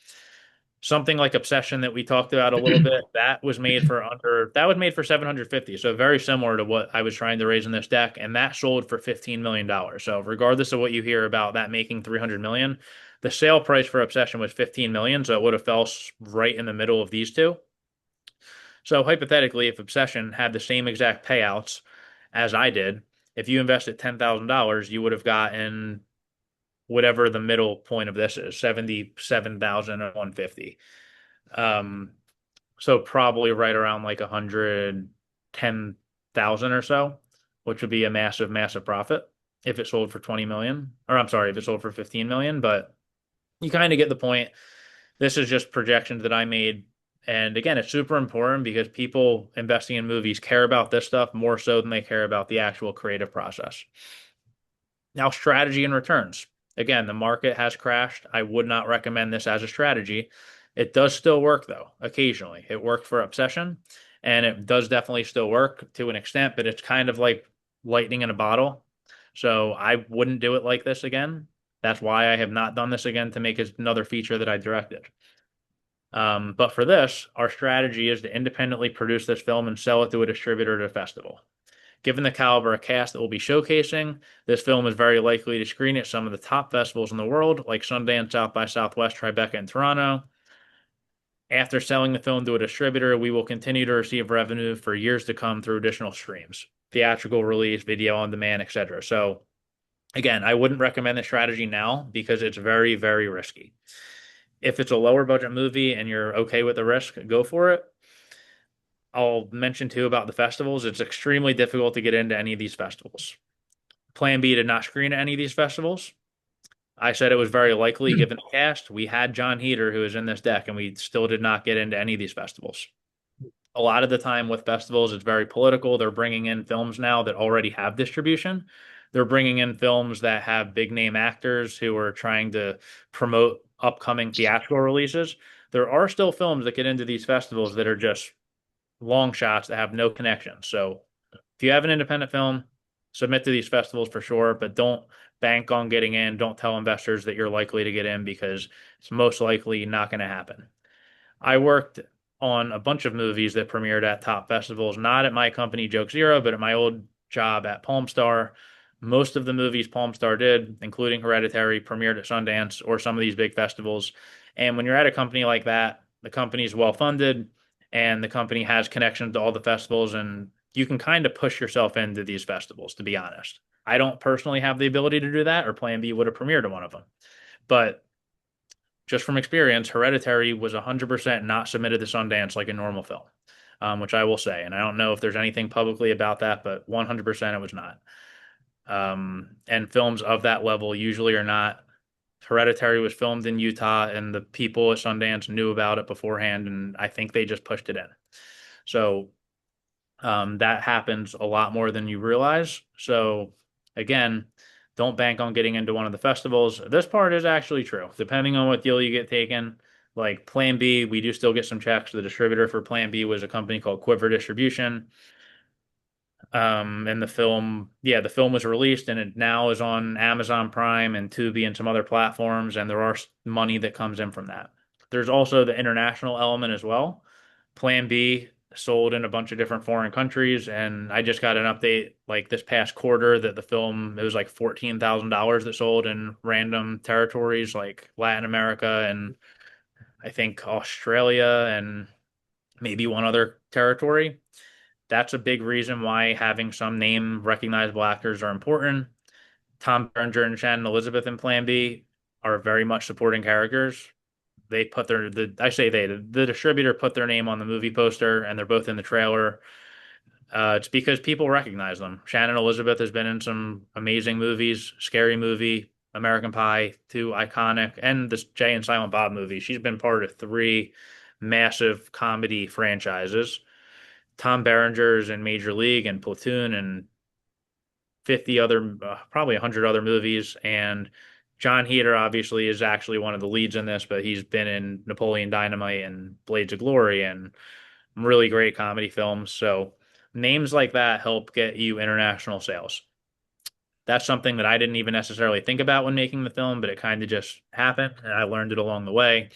Something like Obsession that we talked about a little bit, that was made for 750. So very similar to what I was trying to raise in this deck, and that sold for $15 million. So regardless of what you hear about that making 300 million, the sale price for Obsession was 15 million, so it would have fell right in the middle of these two. So hypothetically, if Obsession had the same exact payouts as I did, if you invested $10,000, you would have gotten whatever the middle point of this is, 77,150. Um, so probably right around like 110,000 or so, which would be a massive, massive profit if it sold for 20 million, or I'm sorry, if it sold for 15 million, but you kind of get the point. This is just projections that I made. And again, it's super important because people investing in movies care about this stuff more so than they care about the actual creative process. Now, strategy and returns. Again, the market has crashed. I would not recommend this as a strategy. It does still work, though, occasionally. It worked for Obsession, and it does definitely still work to an extent, but it's kind of like lightning in a bottle. So I wouldn't do it like this again. That's why I have not done this again to make another feature that I directed. But for this, our strategy is to independently produce this film and sell it to a distributor at a festival. Given the caliber of cast that we'll be showcasing, this film is very likely to screen at some of the top festivals in the world, like Sundance, South by Southwest, Tribeca, and Toronto. After selling the film to a distributor, we will continue to receive revenue for years to come through additional streams, theatrical release, video on demand, etc. So, again, I wouldn't recommend the strategy now because it's very, very risky. If it's a lower budget movie and you're okay with the risk, go for it. I'll mention too about the festivals. It's extremely difficult to get into any of these festivals. Plan B did not screen at any of these festivals. I said it was very likely given the cast. We had John Heater, who is in this deck, and we still did not get into any of these festivals. A lot of the time with festivals, it's very political. They're bringing in films now that already have distribution. They're bringing in films that have big name actors who are trying to promote upcoming theatrical releases. There are still films that get into these festivals that are just long shots that have no connection. So if you have an independent film, submit to these festivals for sure, but don't bank on getting in. Don't tell investors that you're likely to get in because it's most likely not going to happen. I worked on a bunch of movies that premiered at top festivals, not at my company Joke Zero, but at my old job at Palm Star. Most of the movies Palm Star did, including Hereditary, premiered at Sundance or some of these big festivals. And when you're at a company like that, the company is well funded and the company has connections to all the festivals, and you can kind of push yourself into these festivals, to be honest. I don't personally have the ability to do that, or Plan B would have premiered at one of them. But just from experience, Hereditary was 100% not submitted to Sundance like a normal film, which I will say. And I don't know if there's anything publicly about that, but 100% it was not. And films of that level usually are not. Hereditary was filmed in Utah, and the people at Sundance knew about it beforehand, and I think they just pushed it in. So that happens a lot more than you realize. So again, don't bank on getting into one of the festivals. This part is actually true. Depending on what deal you get taken, like Plan B, we do still get some checks. The distributor for Plan B was a company called Quiver Distribution. And the film was released and it now is on Amazon Prime and Tubi and some other platforms, and there are money that comes in from that. There's also the international element as well. Plan B sold in a bunch of different foreign countries, and I just got an update like this past quarter that the film it was like $14,000 that sold in random territories like Latin America and I think Australia and maybe one other territory. That's a big reason why having some name recognizable actors are important. Tom Berenger and Shannon Elizabeth in Plan B are very much supporting characters. They put the distributor put their name on the movie poster and they're both in the trailer. It's because people recognize them. Shannon Elizabeth has been in some amazing movies, Scary Movie, American Pie, two iconic, and this Jay and Silent Bob movie. She's been part of three massive comedy franchises. Tom Berenger's in Major League and Platoon and 50 other, probably 100 other movies. And John Heater obviously is actually one of the leads in this, but he's been in Napoleon Dynamite and Blades of Glory and really great comedy films. So names like that help get you international sales. That's something that I didn't even necessarily think about when making the film, but it kind of just happened and I learned it along the way.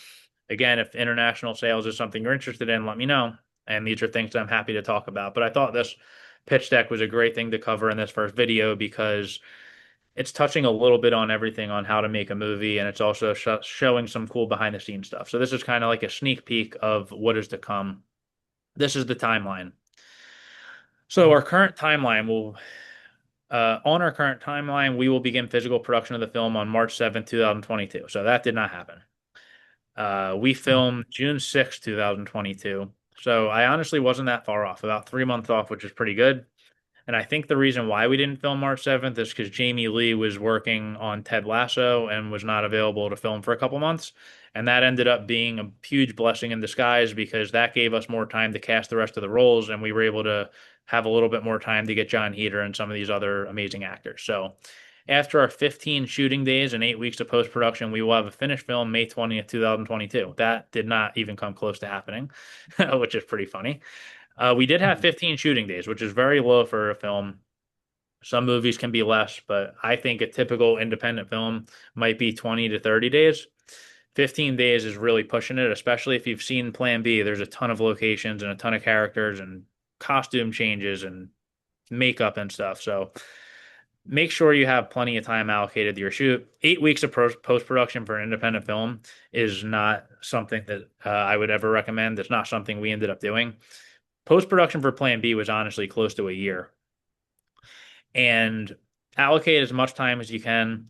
Again, if international sales is something you're interested in, let me know. And these are things that I'm happy to talk about. But I thought this pitch deck was a great thing to cover in this first video because it's touching a little bit on everything on how to make a movie, and it's also showing some cool behind the scenes stuff. So this is kind of like a sneak peek of what is to come. This is the timeline. So our current timeline will on our current timeline, we will begin physical production of the film on March 7th, 2022. So that did not happen. We filmed June 6th, 2022. So I honestly wasn't that far off, about 3 months off, which is pretty good. And I think the reason why we didn't film March 7th is because Jamie Lee was working on Ted Lasso and was not available to film for a couple months. And that ended up being a huge blessing in disguise because that gave us more time to cast the rest of the roles and we were able to have a little bit more time to get John Heater and some of these other amazing actors. So after our 15 shooting days and 8 weeks of post production, we will have a finished film May 20th, 2022. That did not even come close to happening, which is pretty funny. We did have 15 shooting days, which is very low for a film. Some movies can be less, but I think a typical independent film might be 20 to 30 days. 15 days is really pushing it, especially if you've seen Plan B. There's a ton of locations and a ton of characters and costume changes and makeup and stuff. So make sure you have plenty of time allocated to your shoot. 8 weeks of post production for an independent film is not something that I would ever recommend. It's not something we ended up doing. Post production for Plan B was honestly close to a year. And allocate as much time as you can.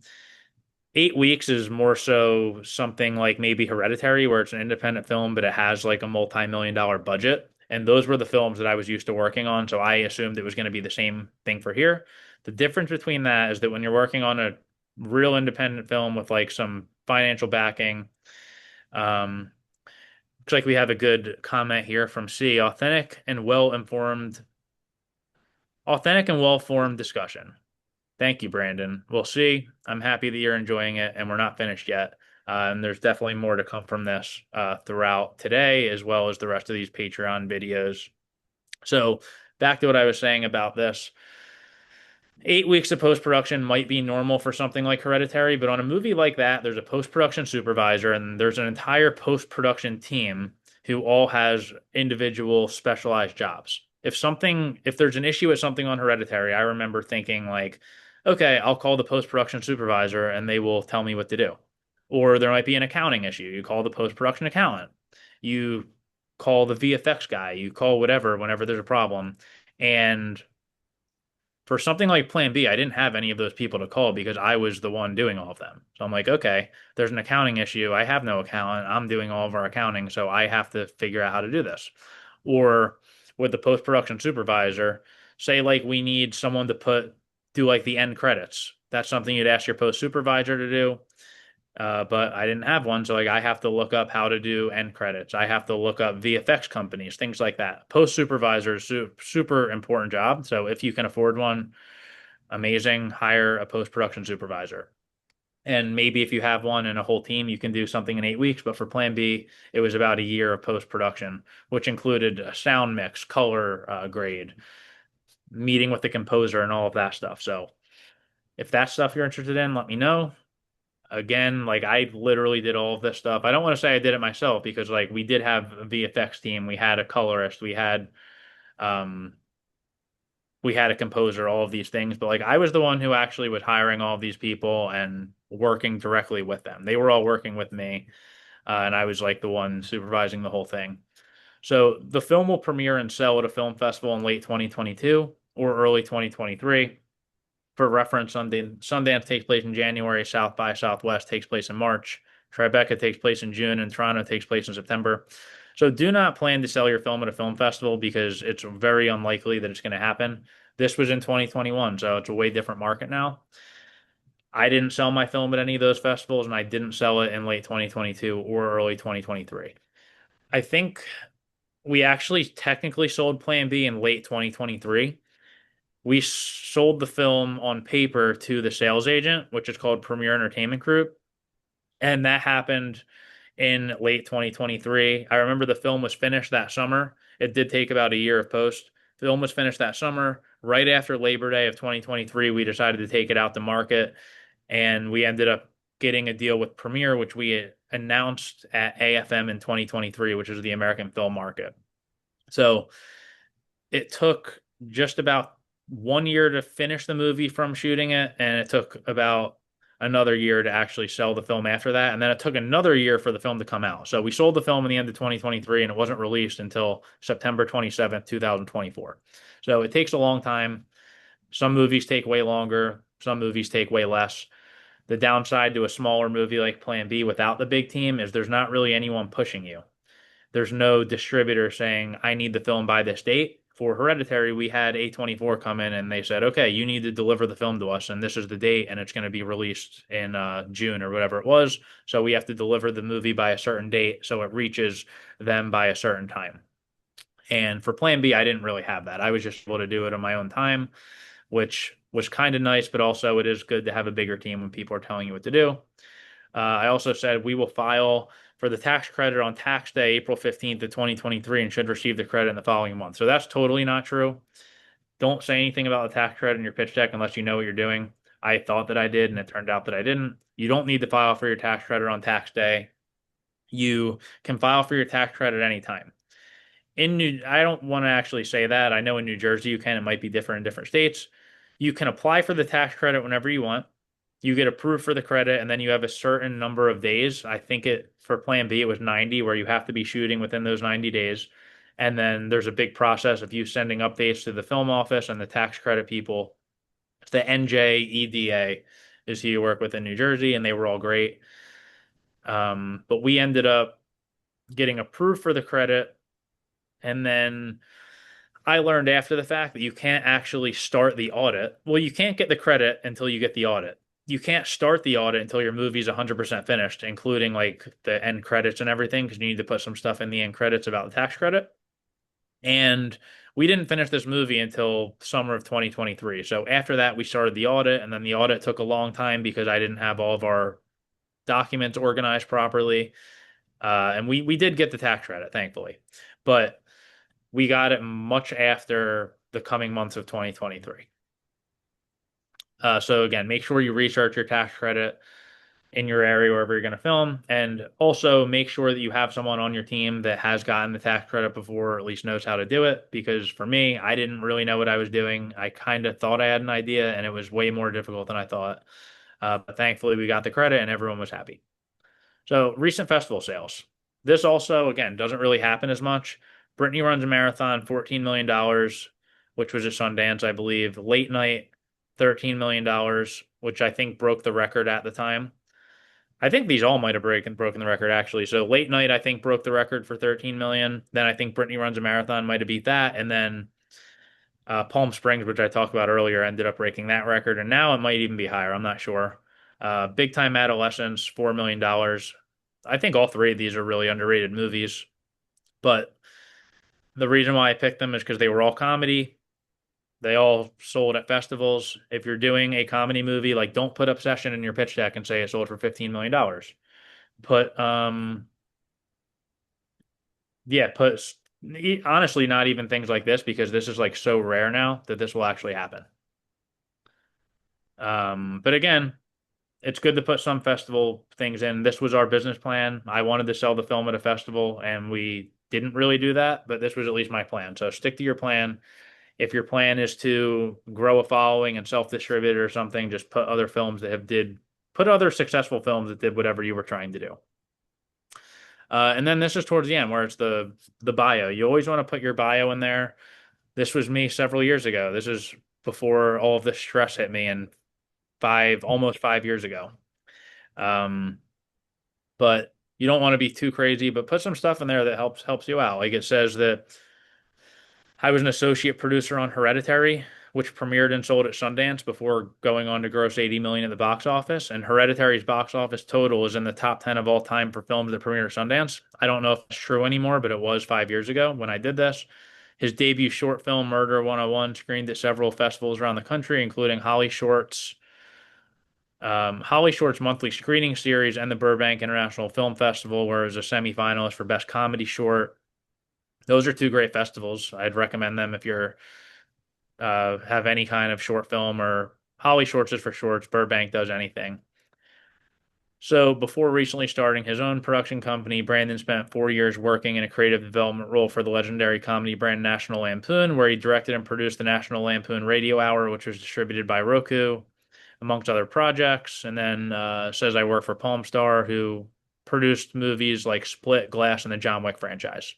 8 weeks is more so something like maybe Hereditary, where it's an independent film, but it has like a multi-million-dollar budget. And those were the films that I was used to working on. So I assumed it was going to be the same thing for here. The difference between that is that when you're working on a real independent film with like some financial backing, looks like we have a good comment here from C. Authentic and well-formed discussion. Thank you, Brandon. We'll see. I'm happy that you're enjoying it, and we're not finished yet. And there's definitely more to come from this throughout today, as well as the rest of these Patreon videos. So back to what I was saying about this. 8 weeks of post production might be normal for something like Hereditary, but on a movie like that, there's a post production supervisor and there's an entire post production team who all has individual specialized jobs. If there's an issue with something on Hereditary, I remember thinking like, okay, I'll call the post production supervisor and they will tell me what to do. Or there might be an accounting issue. You call the post production accountant. You call the VFX guy. You call whatever whenever there's a problem. And for something like Plan B, I didn't have any of those people to call because I was the one doing all of them. So I'm like, okay, there's an accounting issue. I have no accountant. I'm doing all of our accounting, so I have to figure out how to do this. Or with the post-production supervisor, say like we need someone to do like the end credits. That's something you'd ask your post supervisor to do. But I didn't have one, so like I have to look up how to do end credits. I have to look up VFX companies, things like that. Post supervisor is super important job. So if you can afford one, amazing. Hire a post production supervisor. And maybe if you have one and a whole team, you can do something in 8 weeks. But for Plan B, it was about a year of post production, which included a sound mix, color grade, meeting with the composer, and all of that stuff. So if that's stuff you're interested in, let me know. Again, like I literally did all of this stuff. I don't want to say I did it myself because like we did have a VFX team, we had a colorist, um we had a composer, all of these things, but like I was the one who actually was hiring all of these people and working directly with them. They were all working with me, and I was like the one supervising the whole thing. So the film will premiere and sell at a film festival in late 2022 or early 2023. For reference, Sundance takes place in January, South by Southwest takes place in March, Tribeca takes place in June, and Toronto takes place in September. So do not plan to sell your film at a film festival because it's very unlikely that it's going to happen. This was in 2021, so it's a way different market now. I didn't sell my film at any of those festivals, and I didn't sell it in late 2022 or early 2023. I think we actually technically sold Plan B in late 2023. We sold the film on paper to the sales agent, which is called Premier Entertainment Group. And that happened in late 2023. I remember the film was finished that summer. It did take about a year of post. The film was finished that summer. Right after Labor Day of 2023, we decided to take it out to market, and we ended up getting a deal with Premiere, which we announced at AFM in 2023, which is the American Film Market. So it took just about 1 year to finish the movie from shooting it, and it took about another year to actually sell the film after that. And then it took another year for the film to come out. So we sold the film in the end of 2023, and it wasn't released until September 27th, 2024. So it takes a long time. Some movies take way longer, some movies take way less. The downside to a smaller movie like Plan B without the big team is there's not really anyone pushing you. There's no distributor saying, I need the film by this date. For Hereditary, we had A24 come in and they said, okay, you need to deliver the film to us, and this is the date, and it's going to be released in June or whatever it was. So we have to deliver the movie by a certain date so it reaches them by a certain time. And for Plan B, I didn't really have that. I was just able to do it on my own time, which was kind of nice, but also it is good to have a bigger team when people are telling you what to do. I also said we will file for the tax credit on tax day, April 15th of 2023, and should receive the credit in the following month. So that's totally not true. Don't say anything about the tax credit in your pitch deck unless you know what you're doing. I thought that I did, and it turned out that I didn't. You don't need to file for your tax credit on tax day. You can file for your tax credit anytime. I don't want to actually say that. I know in New Jersey you can. It might be different in different states. You can apply for the tax credit whenever you want. You get approved for the credit, and then you have a certain number of days. I think it for Plan B it was 90, where you have to be shooting within those 90 days. And then there's a big process of you sending updates to the film office and the tax credit people. The NJEDA is who you work with in New Jersey, and they were all great. But we ended up getting approved for the credit, and then I learned after the fact that you can't actually start the audit. Well, you can't get the credit until you get the audit. You can't start the audit until your movie's 100% finished, including like the end credits and everything, because you need to put some stuff in the end credits about the tax credit. And we didn't finish this movie until summer of 2023. So after that, we started the audit, and then the audit took a long time because I didn't have all of our documents organized properly. And we did get the tax credit, thankfully. But we got it much after the coming months of 2023. So again, make sure you research your tax credit in your area wherever you're going to film, and also make sure that you have someone on your team that has gotten the tax credit before, or at least knows how to do it. Because for me, I didn't really know what I was doing. I kind of thought I had an idea, and it was way more difficult than I thought. But thankfully, we got the credit, and everyone was happy. So recent festival sales. This also, again, doesn't really happen as much. Brittany runs a marathon, $14 million, which was at Sundance, I believe. Late night, $13 million, which I think broke the record at the time. I think these all might have broken the record actually. So late night, I think broke the record for 13 million. Then I think Brittany runs a marathon might have beat that, and then Palm Springs, which I talked about earlier, ended up breaking that record, and now it might even be higher. I'm not sure. Big Time Adolescence, $4 million. I think all three of these are really underrated movies, but the reason why I picked them is because they were all comedy. They all sold at festivals. If you're doing a comedy movie, like don't put Obsession in your pitch deck and say it sold for $15 million. Put yeah, put honestly not even things like this, because this is like so rare now that this will actually happen. But again, it's good to put some festival things in. This was our business plan. I wanted to sell the film at a festival, and we didn't really do that, but this was at least my plan. So stick to your plan. If your plan is to grow a following and self-distribute or something, just put other films that put other successful films that did whatever you were trying to do. And then this is towards the end where it's the bio. You always want to put your bio in there. This was me several years ago. This is before all of this stress hit me, and almost 5 years ago. But you don't want to be too crazy, but put some stuff in there that helps you out. Like it says that I was an associate producer on Hereditary, which premiered and sold at Sundance before going on to gross 80 million at the box office. And Hereditary's box office total is in the top 10 of all time for films that premiere at Sundance. I don't know if it's true anymore, but it was 5 years ago when I did this. His debut short film, Murder 101, screened at several festivals around the country, including Holly Short's monthly screening series and the Burbank International Film Festival, where it was a semifinalist for Best Comedy Short. Those are two great festivals. I'd recommend them if you're have any kind of short film, or Holly Shorts is for shorts. Burbank does anything. So before recently starting his own production company, Brandon spent 4 years working in a creative development role for the legendary comedy brand National Lampoon, where he directed and produced the National Lampoon Radio Hour, which was distributed by Roku, amongst other projects. And then says I work for Palm Star, who produced movies like Split, Glass, and the John Wick franchise.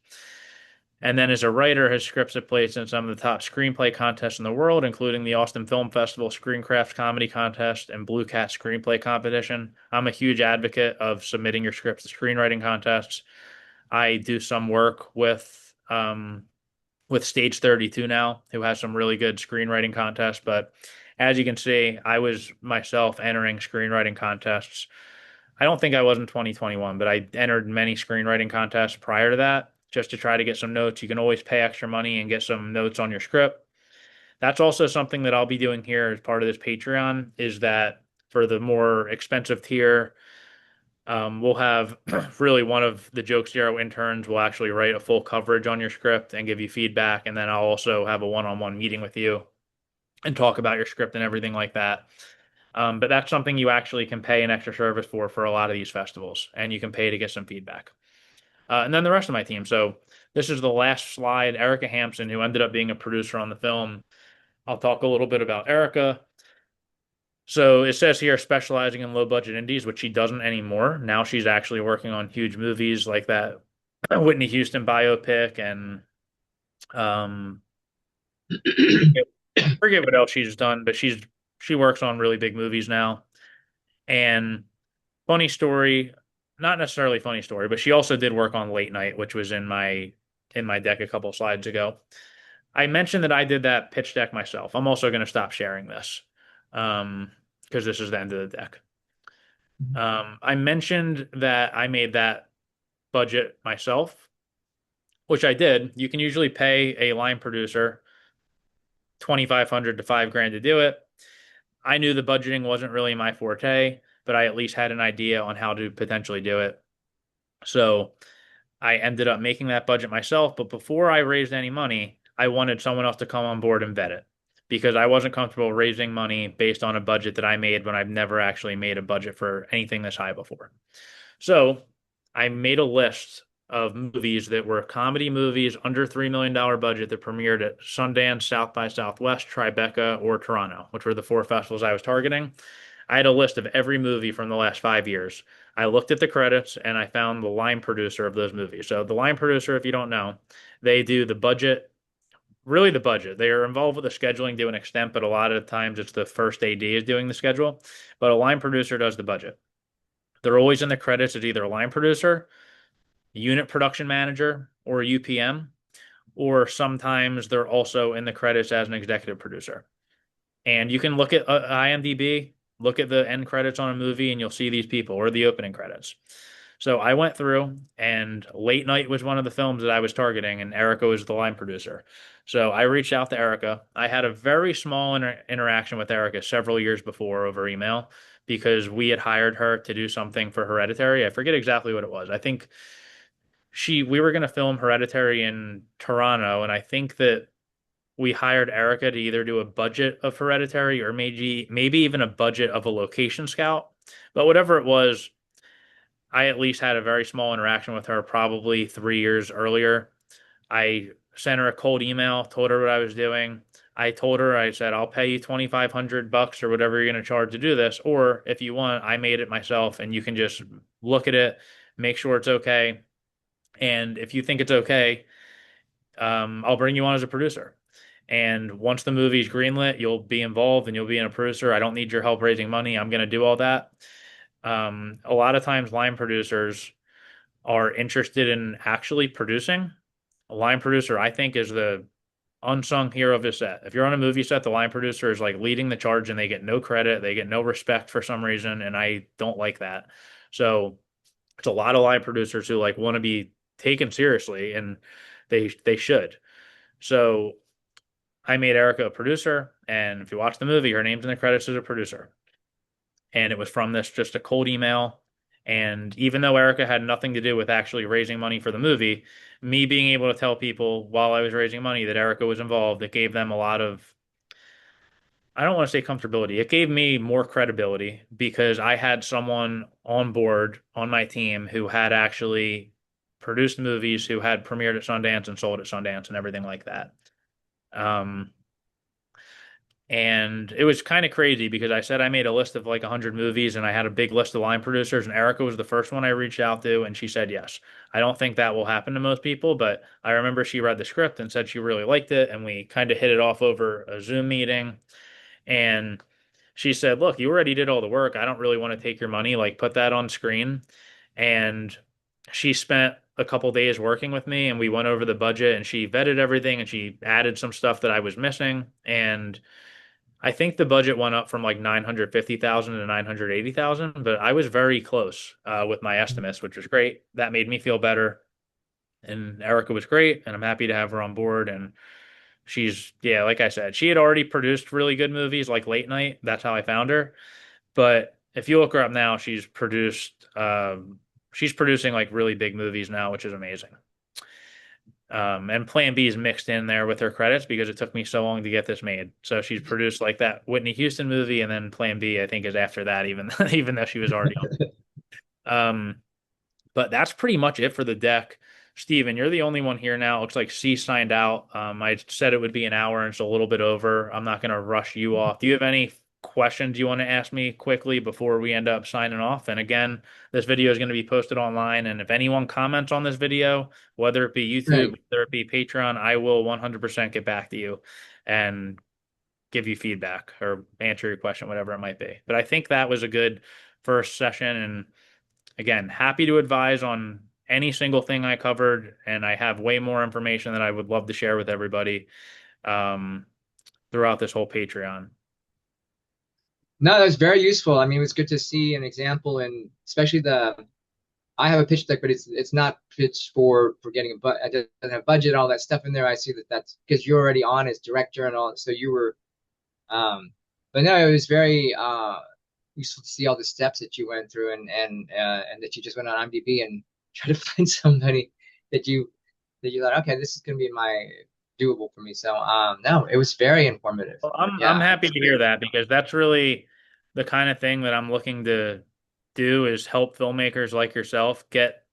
And then as a writer, his scripts have placed in some of the top screenplay contests in the world, including the Austin Film Festival Screencraft Comedy Contest and Blue Cat Screenplay Competition. I'm a huge advocate of submitting your scripts to screenwriting contests. I do some work with Stage 32 now, who has some really good screenwriting contests. But as you can see, I was myself entering screenwriting contests. I don't think I was in 2021, but I entered many screenwriting contests prior to that just to try to get some notes. You can always pay extra money and get some notes on your script. That's also something that I'll be doing here as part of this Patreon, is that for the more expensive tier, we'll have really one of the Joke Zero interns will actually write a full coverage on your script and give you feedback. And then I'll also have a one-on-one meeting with you and talk about your script and everything like that. But that's something you actually can pay an extra service for a lot of these festivals, and you can pay to get some feedback. And then the rest of my team. So this is the last slide. Erica Hampson, who ended up being a producer on the film. I'll talk a little bit about Erica. So it says here specializing in low budget indies, which she doesn't anymore. Now she's actually working on huge movies like that Whitney Houston biopic, and um forget what else she's done, but she works on really big movies now. And funny story, not necessarily funny story, but she also did work on Late Night, which was in my deck a couple slides ago. I mentioned that I did that pitch deck myself. I'm also going to stop sharing this because this is the end of the deck. I mentioned that I made that budget myself, which I did. You can usually pay a line producer 2,500 to 5 grand to do it. I knew the budgeting wasn't really my forte, but I at least had an idea on how to potentially do it. So I ended up making that budget myself. But before I raised any money, I wanted someone else to come on board and vet it, because I wasn't comfortable raising money based on a budget that I made when I've never actually made a budget for anything this high before. So I made a list of movies that were comedy movies under $3 million budget that premiered at Sundance, South by Southwest, Tribeca, or Toronto, which were the four festivals I was targeting. I had a list of every movie from the last 5 years. I looked at the credits and I found the line producer of those movies. So the line producer, if you don't know, they do the budget, really the budget. They are involved with the scheduling to an extent, but a lot of the times it's the first AD is doing the schedule. But a line producer does the budget. They're always in the credits as either a line producer, unit production manager, or a UPM, or sometimes they're also in the credits as an executive producer. And you can look at IMDb, look at the end credits on a movie, and you'll see these people, or the opening credits. So I went through, and Late Night was one of the films that I was targeting, and Erica was the line producer. So I reached out to Erica. I had a very small interaction with Erica several years before over email, because we had hired her to do something for Hereditary. I forget exactly what it was. I think we were going to film Hereditary in Toronto, and I think that we hired Erica to either do a budget of Hereditary or maybe even a budget of a location scout. But whatever it was, I at least had a very small interaction with her probably 3 years earlier. I sent her a cold email, told her what I was doing. I told her, I said, I'll pay you 2,500 bucks or whatever you're going to charge to do this. Or if you want, I made it myself and you can just look at it, make sure it's okay. And if you think it's okay, I'll bring you on as a producer. And once the movie's greenlit, you'll be involved and you'll be in a producer. I don't need your help raising money. I'm going to do all that. A lot of times, line producers are interested in actually producing. A line producer, I think, is the unsung hero of the set. If you're on a movie set, the line producer is like leading the charge and they get no credit, they get no respect for some reason, and I don't like that. So it's a lot of line producers who like want to be taken seriously, and they should. So I made Erica a producer, and if you watch the movie, her name's in the credits as a producer. And it was from this just a cold email. And even though Erica had nothing to do with actually raising money for the movie, me being able to tell people while I was raising money that Erica was involved, it gave them a lot of, I don't want to say comfortability. It gave me more credibility because I had someone on board on my team who had actually produced movies, who had premiered at Sundance and sold at Sundance and everything like that. Um, And it was kind of crazy because I said I made a list of like 100 movies and I had a big list of line producers, and Erica was the first one I reached out to, and she said yes. I don't think that will happen to most people, but I remember she read the script and said she really liked it, and we kind of hit it off over a Zoom meeting. And she said, "Look, you already did all the work. I don't really want to take your money. Like, put that on screen." And she spent a couple days working with me, and we went over the budget, and she vetted everything, and she added some stuff that I was missing. And I think the budget went up from like 950,000 to 980,000, but I was very close with my estimates, which was great. That made me feel better. And Erica was great, and I'm happy to have her on board. And she's, yeah, like I said, she had already produced really good movies like Late Night. That's how I found her. But if you look her up now, she's producing like really big movies now, which is amazing. And Plan B is mixed in there with her credits because it took me so long to get this made. So she's produced like that Whitney Houston movie, and then Plan B, I think, is after that, even even though she was already on. But that's pretty much it for the deck. Steven, you're the only one here now. It looks like C signed out. I said it would be an hour, and it's a little bit over. I'm not going to rush you off. Do you have any questions you want to ask me quickly before we end up signing off? And again, this video is going to be posted online. And if anyone comments on this video, whether it be YouTube, Right. whether it be Patreon, I will 100% get back to you and give you feedback or answer your question, whatever it might be. But I think that was a good first session. And again, happy to advise on any single thing I covered, and I have way more information that I would love to share with everybody um, throughout this whole Patreon. No, that was very useful. I mean, it was good to see an example, and especially I have a pitch deck, but it's not pitched for getting a but. It doesn't have budget, all that stuff in there. I see that that's because you're already on as director and all, so you were. But no, it was very useful to see all the steps that you went through, and that you just went on IMDb and tried to find somebody that you thought, okay, this is gonna be my doable for me. So no, it was very informative. Well, I'm Yeah, happy it's to hear great. that because that's really the kind of thing that I'm looking to do is help filmmakers like yourself get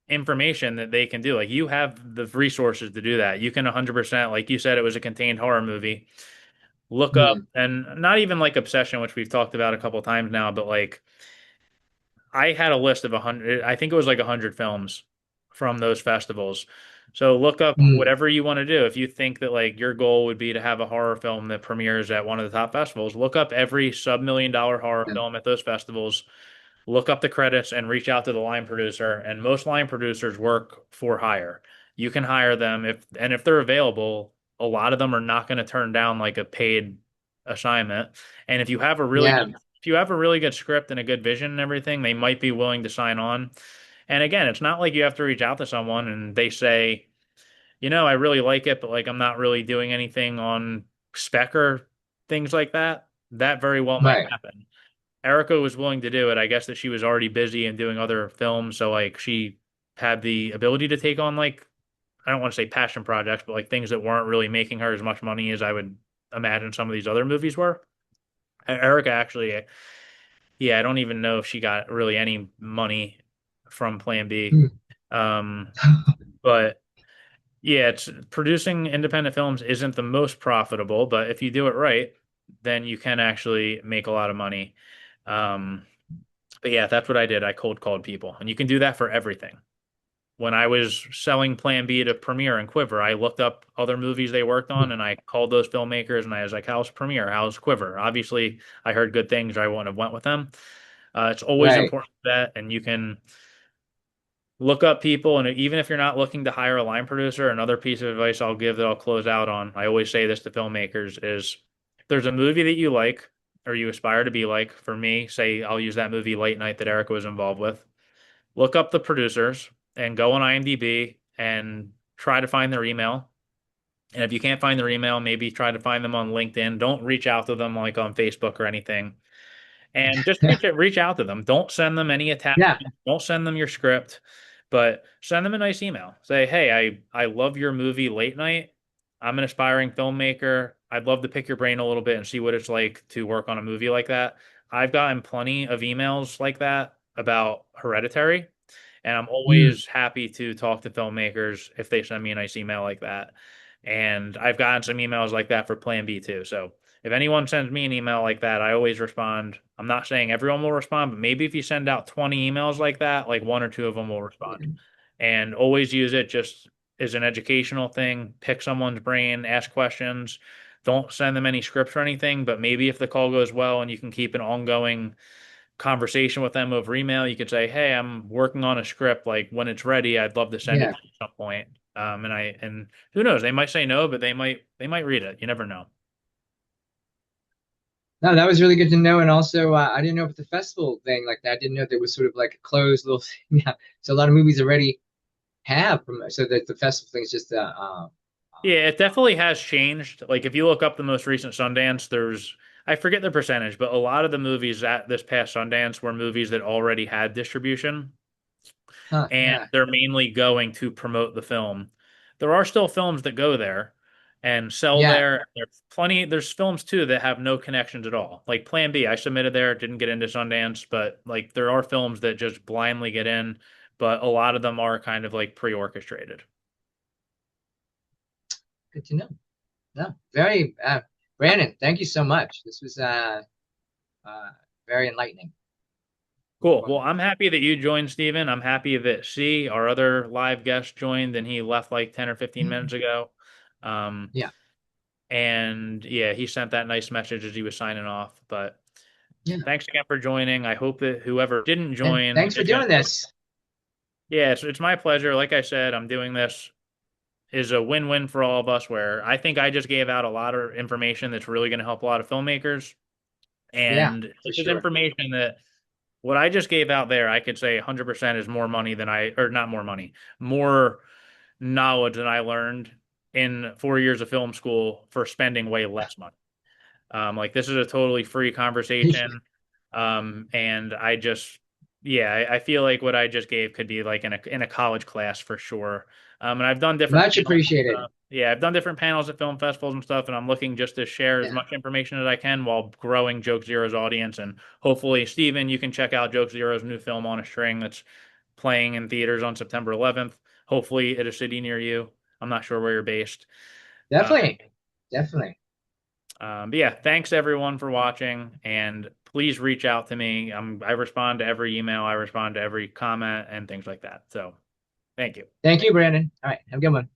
information that they can do. Like you have the resources to do that. You can 100%, like you said, it was a contained horror movie. Look up Hmm. and not even like Obsession, which we've talked about a couple times now, but like I had a list of 100, I think it was like 100 films from those festivals. So look up Hmm. whatever you want to do. If you think that like your goal would be to have a horror film that premieres at one of the top festivals, look up every sub-$1 million horror Yeah. film at those festivals, look up the credits and reach out to the line producer. And most line producers work for hire. You can hire them if they're available, a lot of them are not going to turn down like a paid assignment. And Yeah. if you have a really good script and a good vision and everything, they might be willing to sign on. And again, it's not like you have to reach out to someone and they say, I really like it, but like I'm not really doing anything on spec or things like that. That very well might Right. happen. Erica was willing to do it. I guess that she was already busy and doing other films, so like she had the ability to take on like I don't want to say passion projects, but like things that weren't really making her as much money as I would imagine some of these other movies were. Erica actually, yeah, I don't even know if she got really any money from Plan B. Hmm. Um, but yeah, it's producing independent films isn't the most profitable, but if you do it right, then you can actually make a lot of money. Um, but yeah, that's what I did. I cold called people, and you can do that for everything. When I was selling Plan B to Premiere and Quiver, I looked up other movies they worked on and I called those filmmakers and I was like, how's Premiere? How's Quiver? Obviously, I heard good things or I wouldn't have went with them. It's always Right. important that, and you can look up people. And even if you're not looking to hire a line producer, another piece of advice I'll give that I'll close out on, I always say this to filmmakers is if there's a movie that you like or you aspire to be like, for me, say I'll use that movie Late Night that Erica was involved with. Look up the producers and go on IMDb and try to find their email And if you can't find their email, maybe try to find them on LinkedIn. Don't reach out to them like on Facebook or anything. And just reach out to them. Don't send them any Yeah, attachments. Don't send them your script, but send them a nice email. Say, hey, I love your movie Late Night. I'm an aspiring filmmaker. I'd love to pick your brain a little bit and see what it's like to work on a movie like that. I've gotten plenty of emails like that about Hereditary, and I'm mm, always happy to talk to filmmakers if they send me a nice email like that. And I've gotten some emails like that for Plan B too. So if anyone sends me an email like that, I always respond. I'm not saying everyone will respond, but maybe if you send out 20 emails like that, like one or two of them will respond. And always use it just as an educational thing. Pick someone's brain, ask questions. Don't send them any scripts or anything, but maybe if the call goes well and you can keep an ongoing conversation with them over email, you could say, "Hey, I'm working on a script. Like when it's ready, I'd love to send it yeah. to you at some point." And who knows? They might say no, but they might read it. You never know. No, that was really good to know. And also, I didn't know about the festival thing like that. I didn't know there was sort of like a closed little thing. Yeah. So a lot of movies already have, so that the festival thing is just, Yeah, it definitely has changed. Like if you look up the most recent Sundance, there's I forget the percentage, but a lot of the movies at this past Sundance were movies that already had distribution, and yeah, they're mainly going to promote the film. There are still films that go there and sell yeah. there. There's films too that have no connections at all. Like Plan B, I submitted there, didn't get into Sundance, but like there are films that just blindly get in, but a lot of them are kind of like pre-orchestrated. Good to know. No, very, Brandon, thank you so much. This was uh, very enlightening. Cool. Well, I'm happy that you joined, Steven. I'm happy that C, our other live guest, joined and he left like 10 or 15 minutes ago. Um, Yeah, and yeah, he sent that nice message as he was signing off. But yeah. thanks again for joining. I hope that whoever didn't And join thanks for is going doing to, this. yeah, it's my pleasure. Like I said, I'm doing this is a win-win for all of us where I think I just gave out a lot of information that's really going to help a lot of filmmakers. Yeah, And for this is sure. information that what I just gave out there, I could say 100% is more money than or not more money, more knowledge than I learned in 4 years of film school for spending way less money. Like this is a totally free conversation. And I just, yeah, I feel like what I just gave could be like in a college class for sure. And I've done different Much panels and appreciated. stuff. Yeah, I've done different panels at film festivals and stuff, and I'm looking just to share as Yeah, much information as I can while growing Joke Zero's audience. And hopefully, Steven, you can check out Joke Zero's new film On a String that's playing in theaters on September 11th. Hopefully, at a city near you. I'm not sure where you're based. Uh, definitely, definitely. but yeah, thanks everyone for watching, and please reach out to me. I respond to every email, I respond to every comment, and things like that. So, thank you. Thank you, Brandon. All right, have a good one.